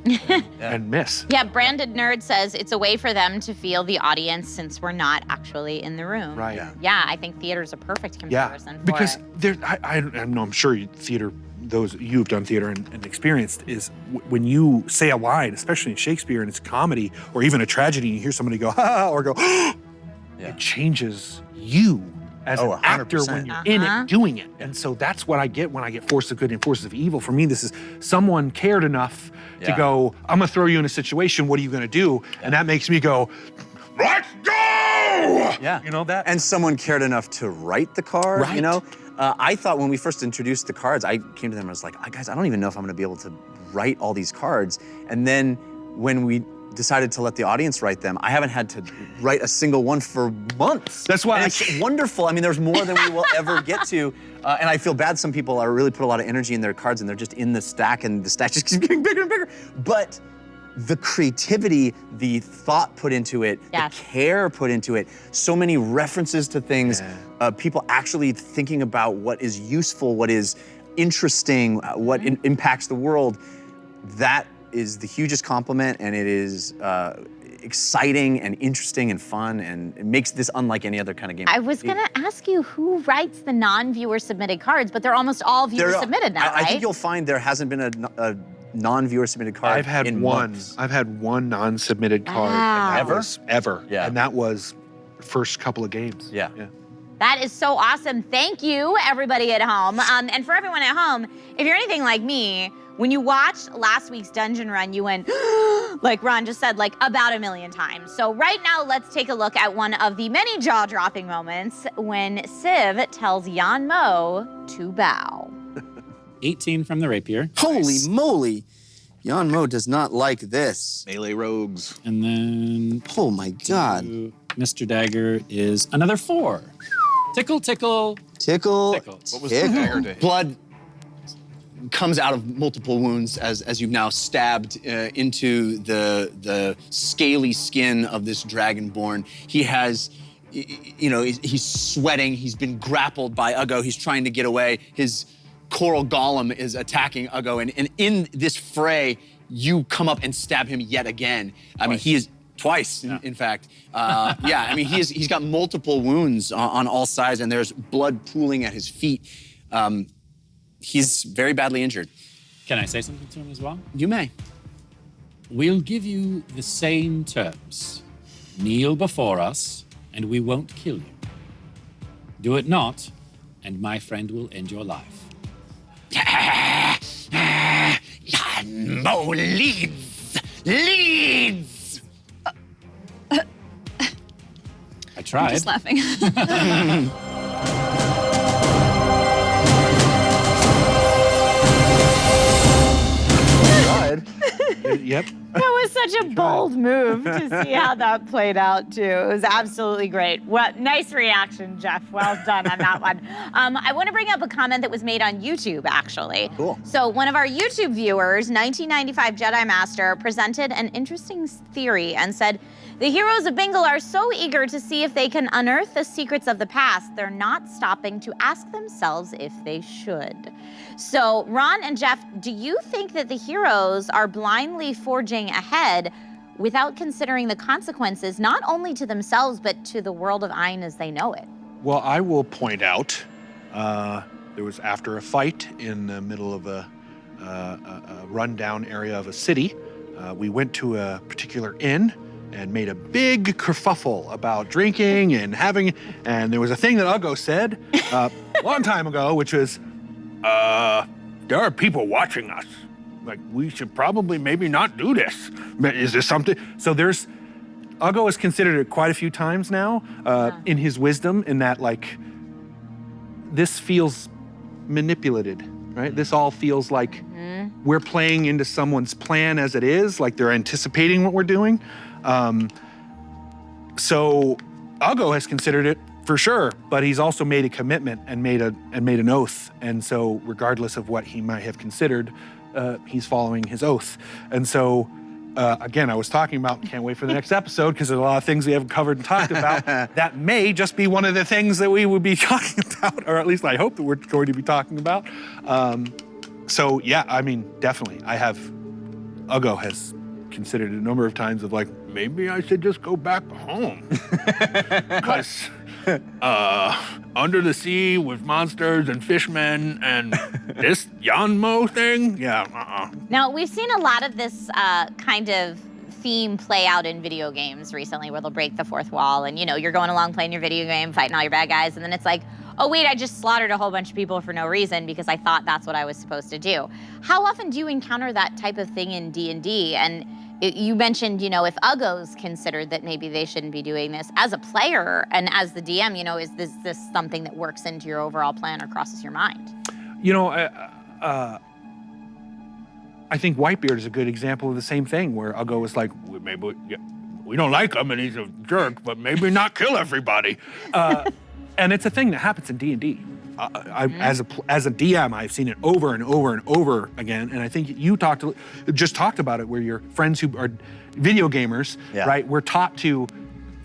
and miss. Yeah, Branded Nerd says it's a way for them to feel the audience since we're not actually in the room. Right. Yeah, I think theater's a perfect comparison for because it. I know, I'm sure theater, those you've done theater and experienced, is when you say a line, especially in Shakespeare and it's comedy or even a tragedy, and you hear somebody go, ha, or go, it changes you as an actor 100%. when you're in it, doing it. And so that's what I get when I get Forces of Good and Forces of Evil. For me, this is someone cared enough to go, I'm gonna throw you in a situation, what are you gonna do? And that makes me go, let's go! Yeah. You know that? And someone cared enough to write the card, Right. you know? I thought when we first introduced the cards, I came to them and I was like, guys, I don't even know if I'm gonna be able to write all these cards. And then when we decided to let the audience write them, I haven't had to write a single one for months. That's why and it's wonderful. I mean, there's more than we will ever get to. And I feel bad, some people are really put a lot of energy in their cards and they're just in the stack and the stack just keeps getting bigger and bigger. But the creativity, the thought put into it, the care put into it, so many references to things, people actually thinking about what is useful, what is interesting, what impacts the world, that is the hugest compliment, and it is exciting and interesting and fun, and it makes this unlike any other kind of game. I was gonna ask you who writes the non-viewer submitted cards, but they're almost all viewer submitted now, right? I think you'll find there hasn't been a non-viewer submitted card I've had in one. months. I've had one non-submitted card. Wow. And that was ever. Yeah. And that was the first couple of games. Yeah. That is so awesome. Thank you, everybody at home. And for everyone at home, if you're anything like me, when you watched last week's dungeon run, you went, like Ron just said, like about 1 million times. So right now, let's take a look at one of the many jaw-dropping moments when Civ tells Yan Mo to bow. 18 from the rapier. Holy moly. Yan Mo does not like this. Melee rogues. And then Oh my God. Mr. Dagger is another 4. Tickle, tickle. Tickle. Tickle. What was the dagger to hit? Blood comes out of multiple wounds as you've now stabbed into the scaly skin of this dragonborn. He has, you know, he's sweating. He's been grappled by Uggo. He's trying to get away. His coral golem is attacking Uggo, and in this fray, you come up and stab him yet again. I mean, he is twice, in fact. Yeah, I mean, he's got multiple wounds on all sides, and there's blood pooling at his feet. He's very badly injured. Can I say something to him as well? You may. We'll give you the same terms. Kneel before us, and we won't kill you. Do it not, and my friend will end your life. Yan Mo leads! Leads! I tried. Just laughing. Yep. That was such a bold move to see how that played out too. It was absolutely great. Well, nice reaction, Jeff. Well done on that one. I want to bring up a comment that was made on YouTube, actually. Cool. So one of our YouTube viewers, 1995 Jedi Master, presented an interesting theory and said, the heroes of Bingle are so eager to see if they can unearth the secrets of the past, they're not stopping to ask themselves if they should. So Ron and Jeff, do you think that the heroes are blindly forging ahead without considering the consequences, not only to themselves, but to the world of Ayn as they know it? Well, I will point out, there was after a fight in the middle of a rundown area of a city, we went to a particular inn and made a big kerfuffle about drinking and having, and there was a thing that Uggo said a long time ago, which was, there are people watching us. Like, we should probably maybe not do this. Is this something? So Uggo has considered it quite a few times now in his wisdom, in that, like, this feels manipulated, right? This all feels like we're playing into someone's plan as it is, like they're anticipating what we're doing. So Uggo has considered it for sure, but he's also made a commitment and made an oath. And so regardless of what he might have considered, he's following his oath. And so again, I was talking about, can't wait for the next episode, because there's a lot of things we haven't covered and talked about. That may just be one of the things that we would be talking about, or at least I hope that we're going to be talking about. So yeah, I mean, definitely. Uggo has considered a number of times of, like, maybe I should just go back home. Because under the sea with monsters and fishmen and this Yanmo thing, yeah, Now, we've seen a lot of this kind of theme play out in video games recently, where they'll break the fourth wall and, you're going along playing your video game, fighting all your bad guys, and then it's like, oh wait, I just slaughtered a whole bunch of people for no reason because I thought that's what I was supposed to do. How often do you encounter that type of thing in D&D? And you mentioned, if Uggo's considered that maybe they shouldn't be doing this, as a player and as the DM, is this something that works into your overall plan or crosses your mind? I think Whitebeard is a good example of the same thing, where Uggo was like, maybe we don't like him and he's a jerk, but maybe not kill everybody. And it's a thing that happens in D&D. As a DM, I've seen it over and over and over again. And I think you just talked about it, where your friends who are video gamers, right? We're taught to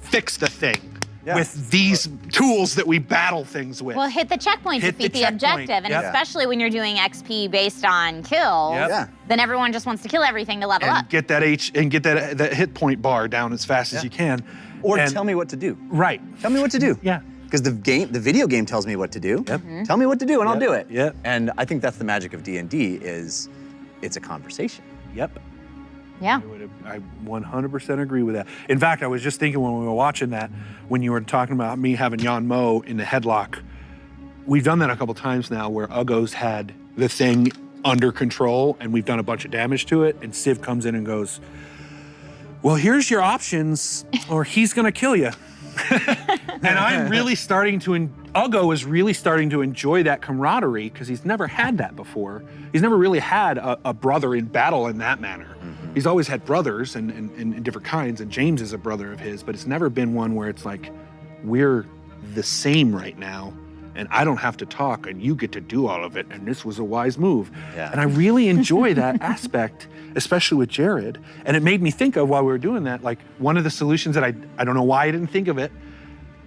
fix the thing with these tools that we battle things with. Well, hit the checkpoint, defeat the objective. And especially when you're doing XP based on kills, then everyone just wants to kill everything to level up. Get that that hit point bar down as fast as you can. Or tell me what to do. Right. Tell me what to do. Yeah. Because the video game tells me what to do. Yep. Tell me what to do and I'll do it. Yep. And I think that's the magic of D&D, is it's a conversation. Yep. Yeah. I 100% agree with that. In fact, I was just thinking when we were watching that, when you were talking about me having Yanmo in the headlock, we've done that a couple times now, where Uggo's had the thing under control and we've done a bunch of damage to it, and Civ comes in and goes, well, here's your options, or he's gonna kill you. And Uggo is really starting to enjoy that camaraderie, because he's never had that before. He's never really had a brother in battle in that manner. Mm-hmm. He's always had brothers and different kinds, and James is a brother of his, but it's never been one where it's like, we're the same right now, and I don't have to talk, and you get to do all of it, and this was a wise move. Yeah. And I really enjoy that aspect, especially with Jared. And it made me think of, while we were doing that, like, one of the solutions that I don't know why I didn't think of it,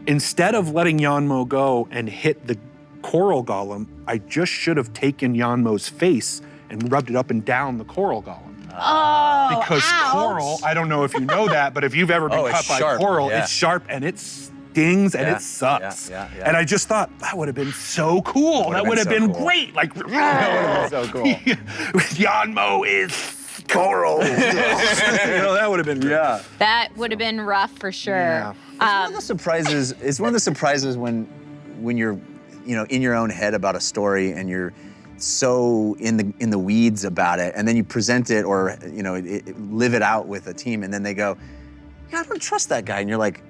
instead of letting Yanmo go and hit the coral golem, I just should have taken Yanmo's face and rubbed it up and down the coral golem. Oh, because ouch. Coral, I don't know if you know that, but if you've ever been cut by coral, it's sharp and it stings and it sucks. And I just thought, that would have been so cool. That would have been great. Like, that would have been so cool. Yanmo is coral. That would have been great. Yeah. That would have been rough for sure. Yeah. It's one of the surprises. It's one of the surprises when you're, in your own head about a story and you're so in the weeds about it, and then you present it or live it out with a team, and then they go, "Yeah, I don't trust that guy," and you're like,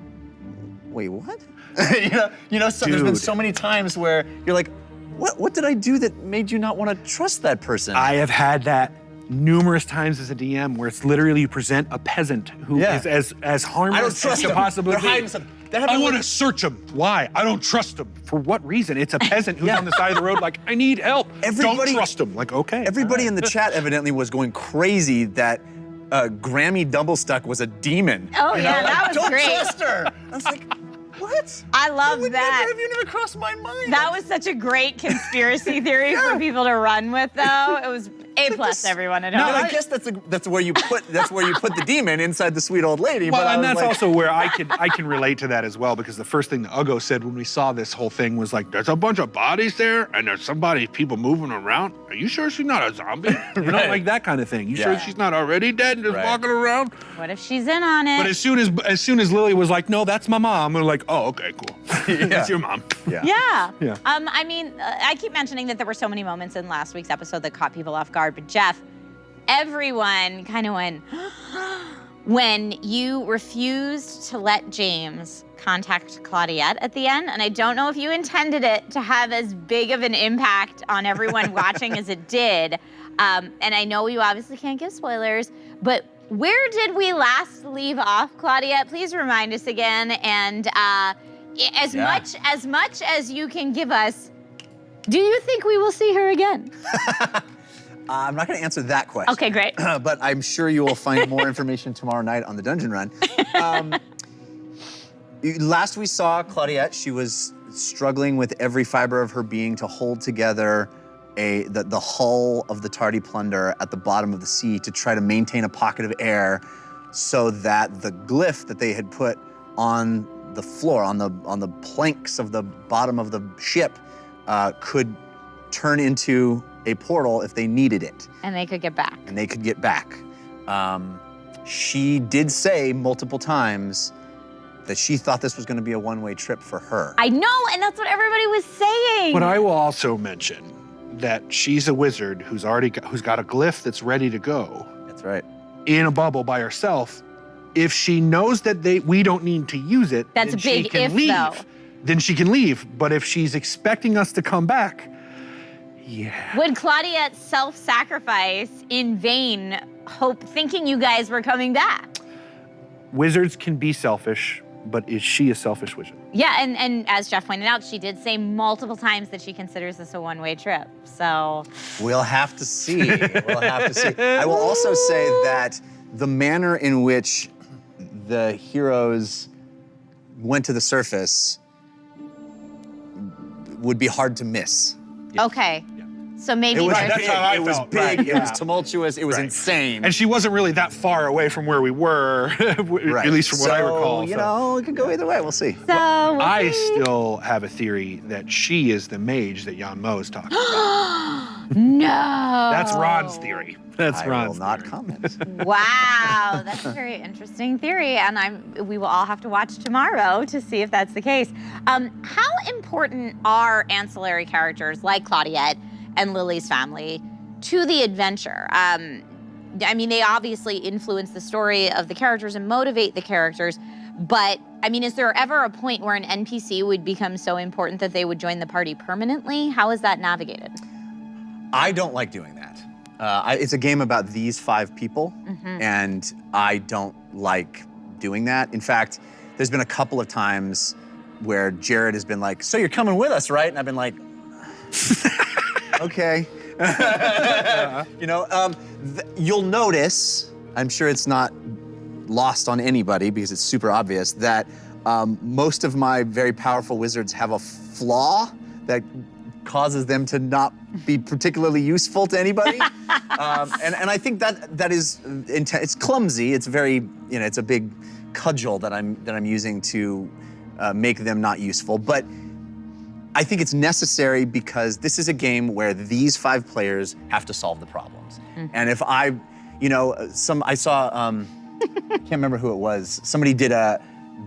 "Wait, what?" So there's been so many times where you're like, "What did I do that made you not want to trust that person?" I have had that numerous times as a DM, where it's literally you present a peasant who is as harmless as you possibly be. I want to search him. Why? I don't trust him. For what reason? It's a peasant who's on the side of the road like, I need help. Don't trust him. Like, okay. Everybody in the chat evidently was going crazy that Grammy Doublestuck was a demon. Oh yeah, that was great. Don't trust her. I was like, what? I love that. Have you never crossed my mind? That was such a great conspiracy theory for people to run with, though. A+ everyone at No, home. I guess that's where you put the demon inside the sweet old lady. Well, but I and was that's like, also where I can relate to that as well, because the first thing that Ugo said when we saw this whole thing was like, "There's a bunch of bodies there, and there's people moving around. Are you sure she's not a zombie? You know, Right. like that kind of thing. You sure Yeah. she's not already dead and just Right. walking around?" What if she's in on it? But as soon as Lily was like, "No, that's my mom," we're like, "Oh, okay, cool. That's your mom." Yeah. Yeah. Yeah. I mean, I keep mentioning that there were so many moments in last week's episode that caught people off guard, but Jeff, everyone kind of went, when you refused to let James contact Claudette at the end, and I don't know if you intended it to have as big of an impact on everyone watching as it did, and I know you obviously can't give spoilers, but where did we last leave off, Claudette? Please remind us again, and as much as you can give us, do you think we will see her again? I'm not going to answer that question. Okay, great. But I'm sure you will find more information tomorrow night on the Dungeon Run. Last we saw Claudette, she was struggling with every fiber of her being to hold together the hull of the tardy plunder at the bottom of the sea to try to maintain a pocket of air so that the glyph that they had put on the floor, on the planks of the bottom of the ship, could turn into a portal if they needed it. And they could get back. And they could get back. She did say multiple times that she thought this was going to be a one-way trip for her. I know, and that's what everybody was saying. But I will also mention that she's a wizard who's got a glyph that's ready to go That's right. in a bubble by herself. If she knows that we don't need to use it, That's then a big she can if, leave. though. Then she can leave. But if she's expecting us to come back, yeah. Would Claudette self-sacrifice in vain, thinking you guys were coming back? Wizards can be selfish, but is she a selfish wizard? Yeah, and as Jeff pointed out, she did say multiple times that she considers this a one-way trip. So We'll have to see. We'll have to see. I will also say that the manner in which the heroes went to the surface would be hard to miss. okay, so maybe It was there's That's how I big, it was felt. big, Right, it was yeah. tumultuous, it was Right. insane. And she wasn't really that far away from where we were, Right. at least from what I So, recall. You know, it could go either way. We'll see. so. We'll I see. still have a theory that she is the mage that Jan Mo's talking about. No. That's Ron's theory. That's I Ron's will not theory. comment. Wow, that's a very interesting theory, and we will all have to watch tomorrow to see if that's the case. How important are ancillary characters like Claudette and Lily's family to the adventure? I mean, they obviously influence the story of the characters and motivate the characters, but I mean, is there ever a point where an NPC would become so important that they would join the party permanently? How is that navigated? I don't like doing that. It's a game about these 5 people, and I don't like doing that. In fact, there's been a couple of times where Jared has been like, "So you're coming with us, right?" And I've been like, "Okay." You know, you'll notice, I'm sure it's not lost on anybody because it's super obvious, that most of my very powerful wizards have a flaw that causes them to not be particularly useful to anybody. And I think that is, it's clumsy. It's very, you know, it's a big cudgel that I'm using to make them not useful. But I think it's necessary because this is a game where these 5 players have to solve the problems. And if I saw, I can't remember who it was. Somebody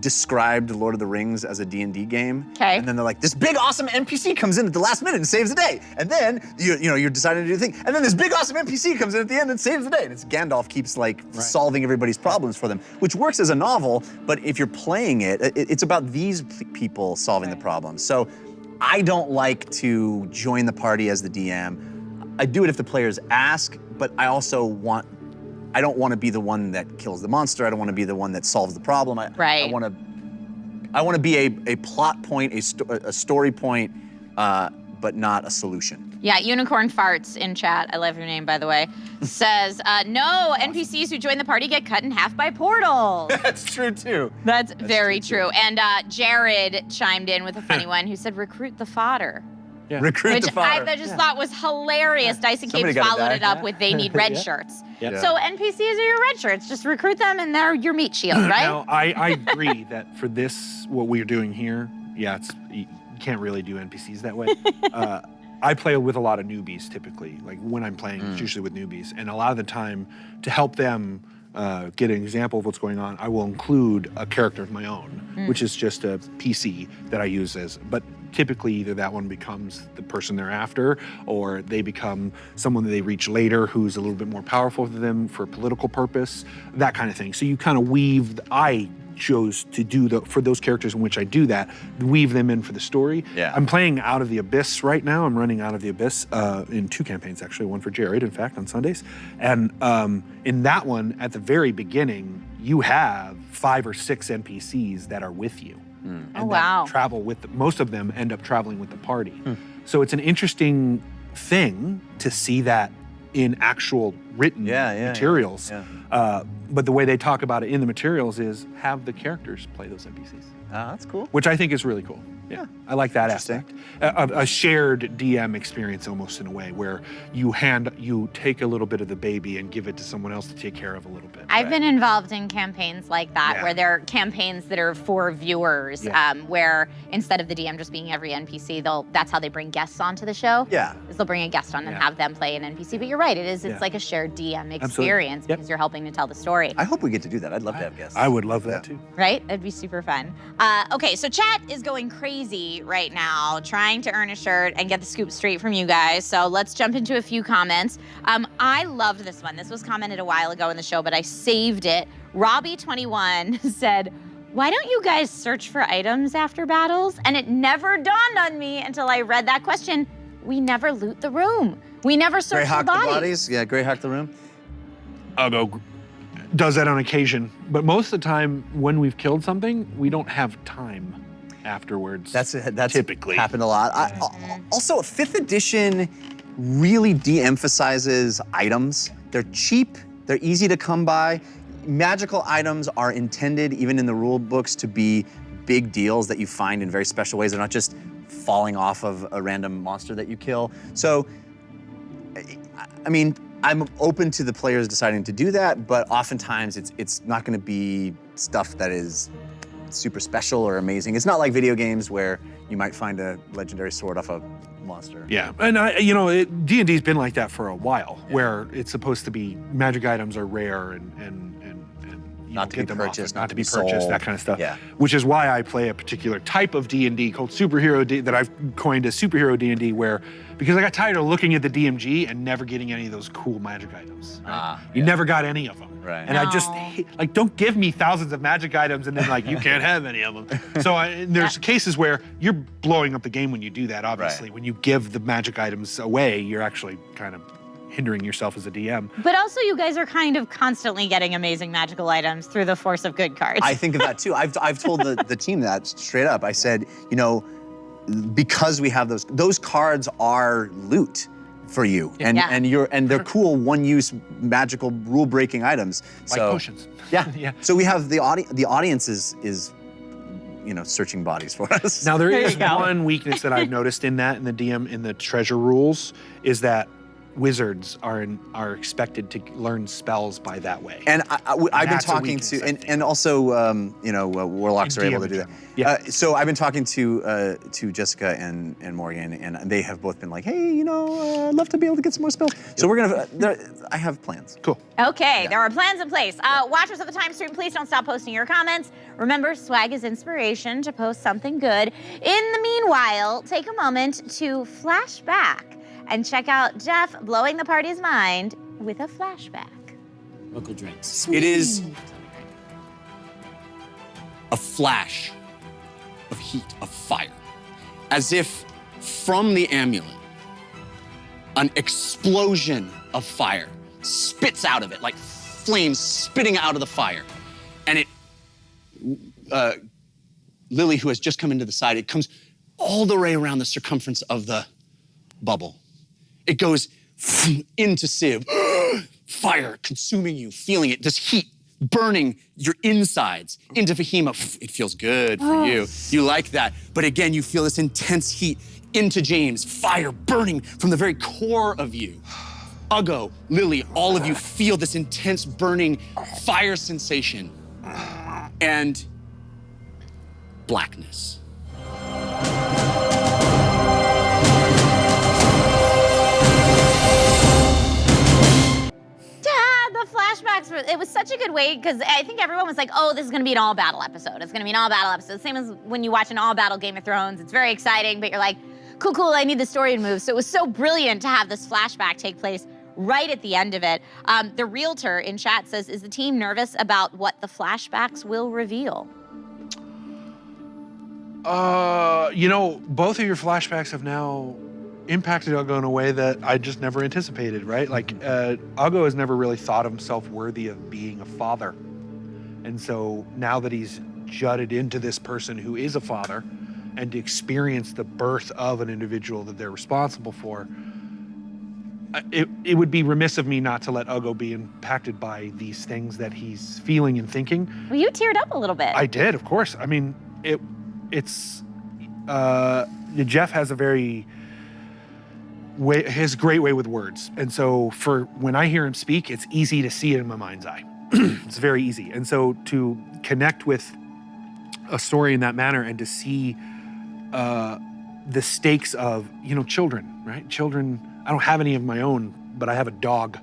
described Lord of the Rings as a D&D game. Okay. And then they're like, this big awesome NPC comes in at the last minute and saves the day. And then you're deciding to do the thing. And then this big awesome NPC comes in at the end and saves the day. And it's Gandalf keeps solving everybody's problems for them, which works as a novel, but if you're playing it, it's about these people solving the problems. So I don't like to join the party as the DM. I do it if the players ask, but I don't want to be the one that kills the monster. I don't want to be the one that solves the problem. I want to be a plot point, a story point, but not a solution. Yeah, Unicorn Farts in chat, I love your name, by the way, says, no, NPCs who join the party get cut in half by portals. That's true, too. That's very true. And Jared chimed in with a funny one who said, recruit the fodder. Yeah. Recruit Which the fodder. I just thought was hilarious. Dyson Somebody Cape gotta followed die. it up with they need red shirts. Yeah. So NPCs are your red shirts. Just recruit them and they're your meat shield, right? Now, I agree that for this, what we're doing here, yeah, you can't really do NPCs that way. I play with a lot of newbies typically. Like when I'm playing, it's usually with newbies. And a lot of the time, to help them get an example of what's going on, I will include a character of my own, which is just a PC that I use as, but typically either that one becomes the person they're after, or they become someone that they reach later who's a little bit more powerful than them for a political purpose, that kind of thing. So you kind of weave, I chose to do for those characters in which I do that, weave them in for the story. Yeah. I'm playing Out of the Abyss right now. I'm running Out of the Abyss in 2 campaigns, actually, one for Jared, in fact, on Sundays. And in that one, at the very beginning, you have 5 or 6 NPCs that are with you. And Oh, wow. that travel with, most of them end up traveling with the party. So it's an interesting thing to see that in actual written materials. Yeah. But the way they talk about it in the materials is have the characters play those NPCs, That's cool. which I think is really cool. Yeah, I like that Interesting. aspect. A shared DM experience almost in a way where you take a little bit of the baby and give it to someone else to take care of a little bit. I've been involved in campaigns like that, Yeah. where they're campaigns that are for viewers, Yeah. where instead of the DM just being every NPC, that's how they bring guests onto the show. Yeah. Is they'll bring a guest on and Yeah. have them play an NPC. But you're right, it's Yeah. like a shared DM Absolutely. experience Yep. because you're helping to tell the story, I hope we get to do that. I'd love to have guests. I would love that too. right? That'd be super fun. Okay, so chat is going crazy right now, trying to earn a shirt and get the scoop straight from you guys. So let's jump into a few comments. I loved this one. This was commented a while ago in the show, but I saved it. Robbie21 said, "Why don't you guys search for items after battles?" And it never dawned on me until I read that question. We never loot the room. We never search for Greyhawk the bodies. bodies. Yeah, Greyhawk the room. I'll go. Does that on occasion, but most of the time when we've killed something, we don't have time afterwards. That's typically happened a lot. Also, 5th edition really de-emphasizes items. They're cheap. They're easy to come by. Magical items are intended, even in the rule books, to be big deals that you find in very special ways. They're not just falling off of a random monster that you kill. So, I mean, I'm open to the players deciding to do that, but oftentimes it's not going to be stuff that is super special or amazing. It's not like video games where you might find a legendary sword off a monster. Yeah, and D&D's been like that for a while, where it's supposed to be magic items are rare and you Not don't to get be them purchased, often, not to be purchased, sold. that kind of stuff. Yeah. Which is why I play a particular type of D&D called superhero that I've coined as superhero D&D, because I got tired of looking at the DMG and never getting any of those cool magic items. Right? You never got any of them. Right. And I just don't give me thousands of magic items and then you can't have any of them. So there's cases where you're blowing up the game when you do that. Obviously, when you give the magic items away, you're actually kind of hindering yourself as a DM. But also, you guys are kind of constantly getting amazing magical items through the force of good cards. I think of that too. I've told the team that straight up. I said, because we have those cards are loot for you, and they're cool one-use magical rule-breaking items. Like potions. Yeah. Yeah. So we have the audience is searching bodies for us. Now there There is you go. one weakness that I've noticed in the DM in the treasure rules is that wizards are expected to learn spells by that way. And I've been That's a talking weakness, to, I and, think. and also, warlocks In are able DM to do that. in general. Yeah. So I've been talking to Jessica and Morgan, and they have both been like, hey, I'd love to be able to get some more spells. So we're gonna, I have plans. Cool. Okay, there are plans in place. Watchers of the time stream, please don't stop posting your comments. Remember, swag is inspiration to post something good. In the meanwhile, take a moment to flash back and check out Jeff blowing the party's mind with a flashback. Local drinks. It is a flash of heat, of fire, as if from the amulet, an explosion of fire spits out of it, like flames spitting out of the fire. And Lily, who has just come into the side, it comes all the way around the circumference of the bubble. It goes into Civ, fire consuming you, feeling it, this heat burning your insides. Into Fahima, it feels good for you. You like that. But again, you feel this intense heat into James, fire burning from the very core of you. Uggo, Lily, all of you feel this intense burning fire sensation and blackness. The flashbacks, it was such a good way because I think everyone was like, oh, this is gonna be an all battle episode. It's gonna be an all battle episode. Same as when you watch an all battle Game of Thrones. It's very exciting, but you're like, cool, I need the story to move. So it was so brilliant to have this flashback take place right at the end of it. The realtor in chat says, is the team nervous about what the flashbacks will reveal? You know, both of your flashbacks have now impacted Uggo in a way that I just never anticipated, right? Like, Uggo has never really thought himself worthy of being a father. And so now that he's jutted into this person who is a father and to experience the birth of an individual that they're responsible for, it would be remiss of me not to let Uggo be impacted by these things that he's feeling and thinking. Well, you teared up a little bit. I did, of course. I mean, Jeff has a great way with words. And so for when I hear him speak, it's easy to see it in my mind's eye. It's very easy. And so to connect with a story in that manner and to see the stakes of, children, right? Children, I don't have any of my own, but I have a dog.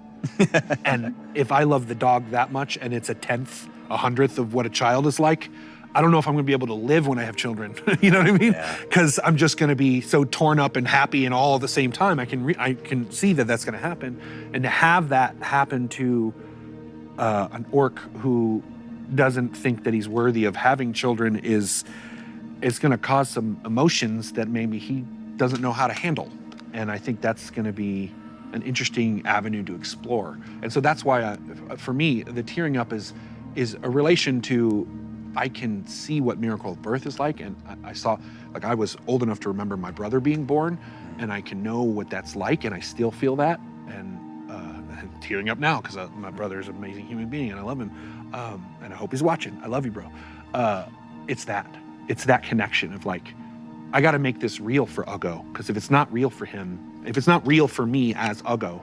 And if I love the dog that much and it's a 100th of what a child is like, I don't know if I'm gonna be able to live when I have children. You know what I mean? Because I'm just gonna be so torn up and happy and all at the same time. I can see that that's gonna happen. And to have that happen to an orc who doesn't think that he's worthy of having children is gonna cause some emotions that maybe he doesn't know how to handle. And I think that's gonna be an interesting avenue to explore. And so that's why, for me, the tearing up is a relation to, I can see what miracle of birth is like, and I was old enough to remember my brother being born, and I can know what that's like, and I still feel that, and I'm tearing up now because my brother is an amazing human being, and I love him, and I hope he's watching. I love you, bro. It's that connection of like, I got to make this real for Uggo, because if it's not real for him, if it's not real for me as Uggo,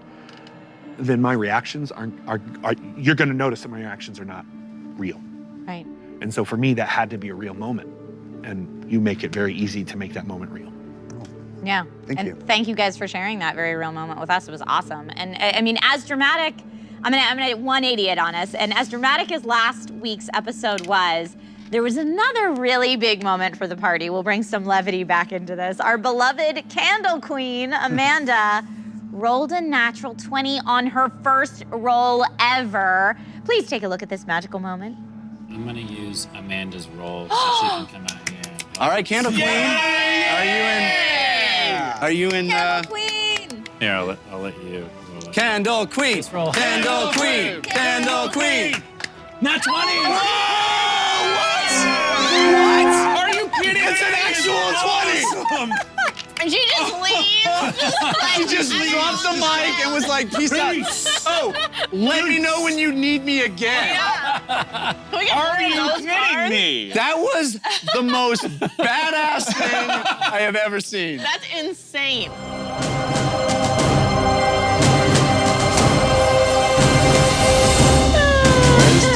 then my reactions you're going to notice that my reactions are not real. Right. And so for me, that had to be a real moment. And you make it very easy to make that moment real. Yeah. Thank you. Thank you guys for sharing that very real moment with us. It was awesome. And I mean, as dramatic, I'm gonna 180 it on us. And as dramatic as last week's episode was, there was another really big moment for the party. We'll bring some levity back into this. Our beloved candle queen, Amanda, rolled a natural 20 on her first roll ever. Please take a look at this magical moment. I'm gonna use Amanda's roll so she can come out here. All right, Candle Queen. Are you in? Candle Queen! Here, I'll let you. roll it. Candle Queen. Let's roll. Candle Queen. Candle Queen. Not 20! What? Are you kidding? It's an actual 20. And she just leaves. She just dropped the mic and was like, peace out. Oh, let me know when you need me again. Are you kidding me? That was the most badass thing I have ever seen. That's insane.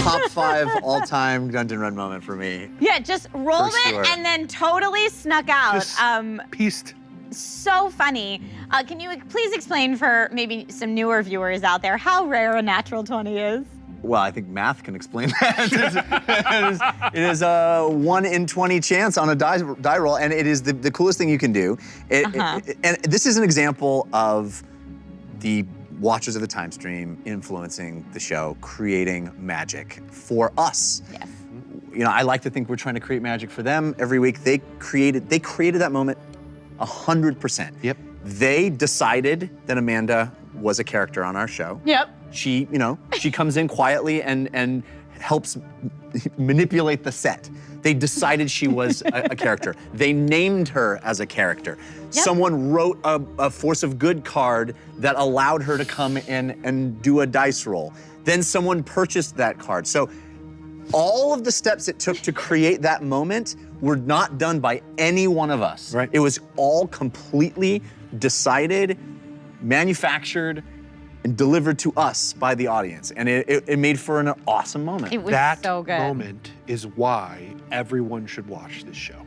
Top 5 all-time Dungeon Run moment for me. Yeah, just rolled For sure. it and then totally snuck out. Just pieced. So funny. Can you please explain for maybe some newer viewers out there how rare a natural 20 is? Well, I think math can explain that. It is a 1 in 20 chance on a die roll, and it is the coolest thing you can do. And this is an example of the watchers of the time stream influencing the show, creating magic for us. Yes. I like to think we're trying to create magic for them every week. They created that moment 100%. Yep. They decided that Amanda was a character on our show. Yep. She comes in quietly and helps manipulate the set. They decided she was a character. They named her as a character. Yep. Someone wrote a Force of Good card that allowed her to come in and do a dice roll. Then someone purchased that card. So all of the steps it took to create that moment were not done by any one of us. Right. It was all completely decided, manufactured, and delivered to us by the audience. And it made for an awesome moment. It was That so good. moment is why everyone should watch this show.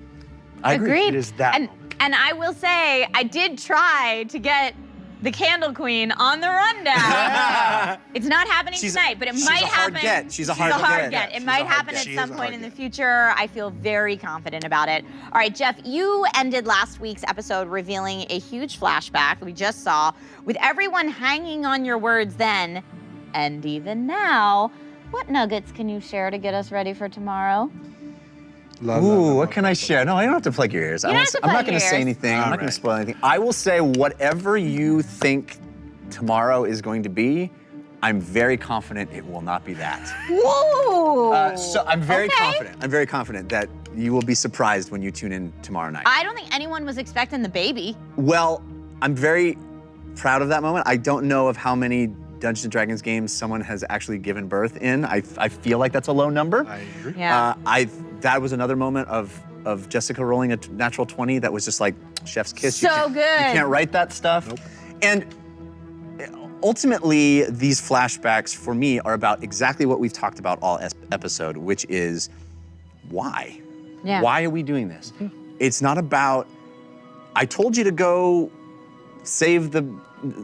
I agree. Agreed. It is that and, moment. And I will say, I did try to get the Candle Queen on the rundown. It's not happening tonight, but it might happen. She's a She's a hard get. get. It She's might a hard happen get. at She some is a point hard in the get. future. I feel very confident about it. All right, Jeff, you ended last week's episode revealing a huge flashback we just saw with everyone hanging on your words then and even now. What nuggets can you share to get us ready for tomorrow? Ooh, what can I share? No, I don't have to plug your ears. You don't have to I'm plug not going your to say ears. anything. I'm All not going right. to spoil anything. I will say whatever you think tomorrow is going to be, I'm very confident it will not be that. Whoa! So I'm very Okay. confident. I'm very confident that you will be surprised when you tune in tomorrow night. I don't think anyone was expecting the baby. Well, I'm very proud of that moment. I don't know of how many Dungeons & Dragons games someone has actually given birth in. I feel like that's a low number. I agree. Yeah. That was another moment of Jessica rolling a natural 20 that was just like chef's kiss. So You can't- good. You can't write that stuff. Nope. And ultimately, these flashbacks for me are about exactly what we've talked about all episode, which is why? Yeah. Why are we doing this? It's not about, I told you to go save the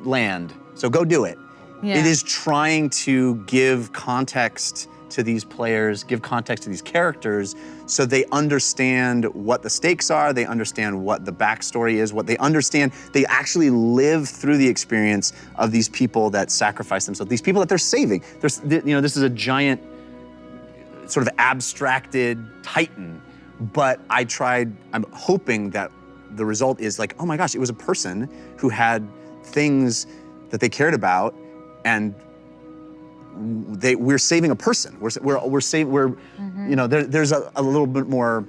land, so go do it. Yeah. It is trying to give context to these players, give context to these characters so they understand what the stakes are, they understand what the backstory is, what they understand. They actually live through the experience of these people that sacrifice themselves, these people that they're saving. This is a giant sort of abstracted titan, but I'm hoping that the result is like, oh my gosh, it was a person who had things that they cared about, and we're saving a person. There's a little bit more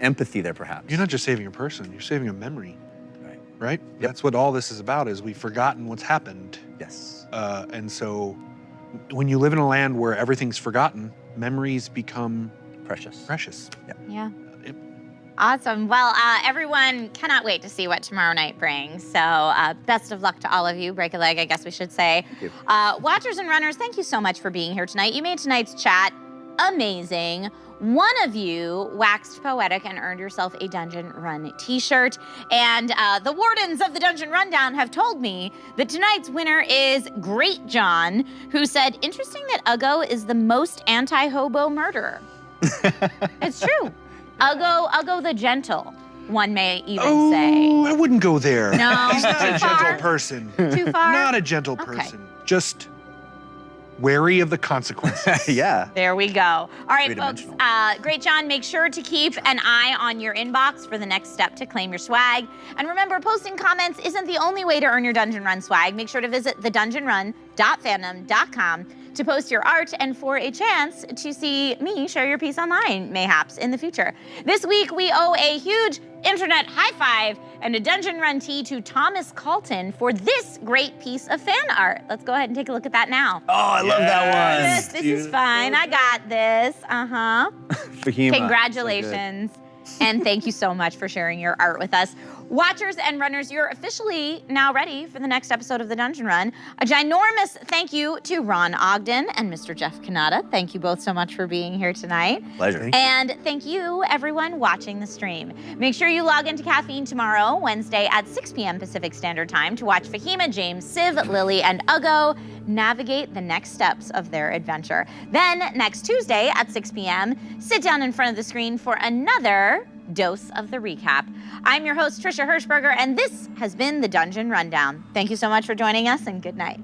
empathy there, perhaps. You're not just saving a person, you're saving a memory, Right. right? That's what all this is about, is we've forgotten what's happened. Yes. And so when you live in a land where everything's forgotten, memories become Precious. precious. Yeah. Yep. Awesome. Well, everyone cannot wait to see what tomorrow night brings. So best of luck to all of you. Break a leg, I guess we should say. Thank you. Watchers and runners, thank you so much for being here tonight. You made tonight's chat amazing. One of you waxed poetic and earned yourself a Dungeon Run t-shirt. And the wardens of the Dungeon Rundown have told me that tonight's winner is Great John, who said, interesting that Uggo is the most anti-hobo murderer. It's true. Uggo the Gentle, one may even say. I wouldn't go there. No, He's not too a far? gentle person. Too far? Not a gentle Okay. person. Just wary of the consequences. Yeah. There we go. All right, folks. Three-dimensional. Great John, make sure to keep an eye on your inbox for the next step to claim your swag. And remember, posting comments isn't the only way to earn your Dungeon Run swag. Make sure to visit thedungeonrun.fandom.com to post your art and for a chance to see me share your piece online, mayhaps, in the future. This week, we owe a huge internet high five and a Dungeon Run tee to Thomas Calton for this great piece of fan art. Let's go ahead and take a look at that now. Oh, I love that one. This is fine. I got this. Uh-huh. Fahima. Congratulations. And thank you so much for sharing your art with us. Watchers and runners, you're officially now ready for the next episode of the Dungeon Run. A ginormous thank you to Ron Ogden and Mr. Jeff Cannata. Thank you both so much for being here tonight. Pleasure. And thank you, everyone watching the stream. Make sure you log into Caffeine tomorrow, Wednesday at 6 p.m. Pacific Standard Time to watch Fahima, James, Civ, Lily, and Uggo navigate the next steps of their adventure. Then, next Tuesday at 6 p.m., sit down in front of the screen for another dose of the recap. I'm your host, Trisha Hershberger, and this has been the Dungeon Rundown. Thank you so much for joining us, and good night.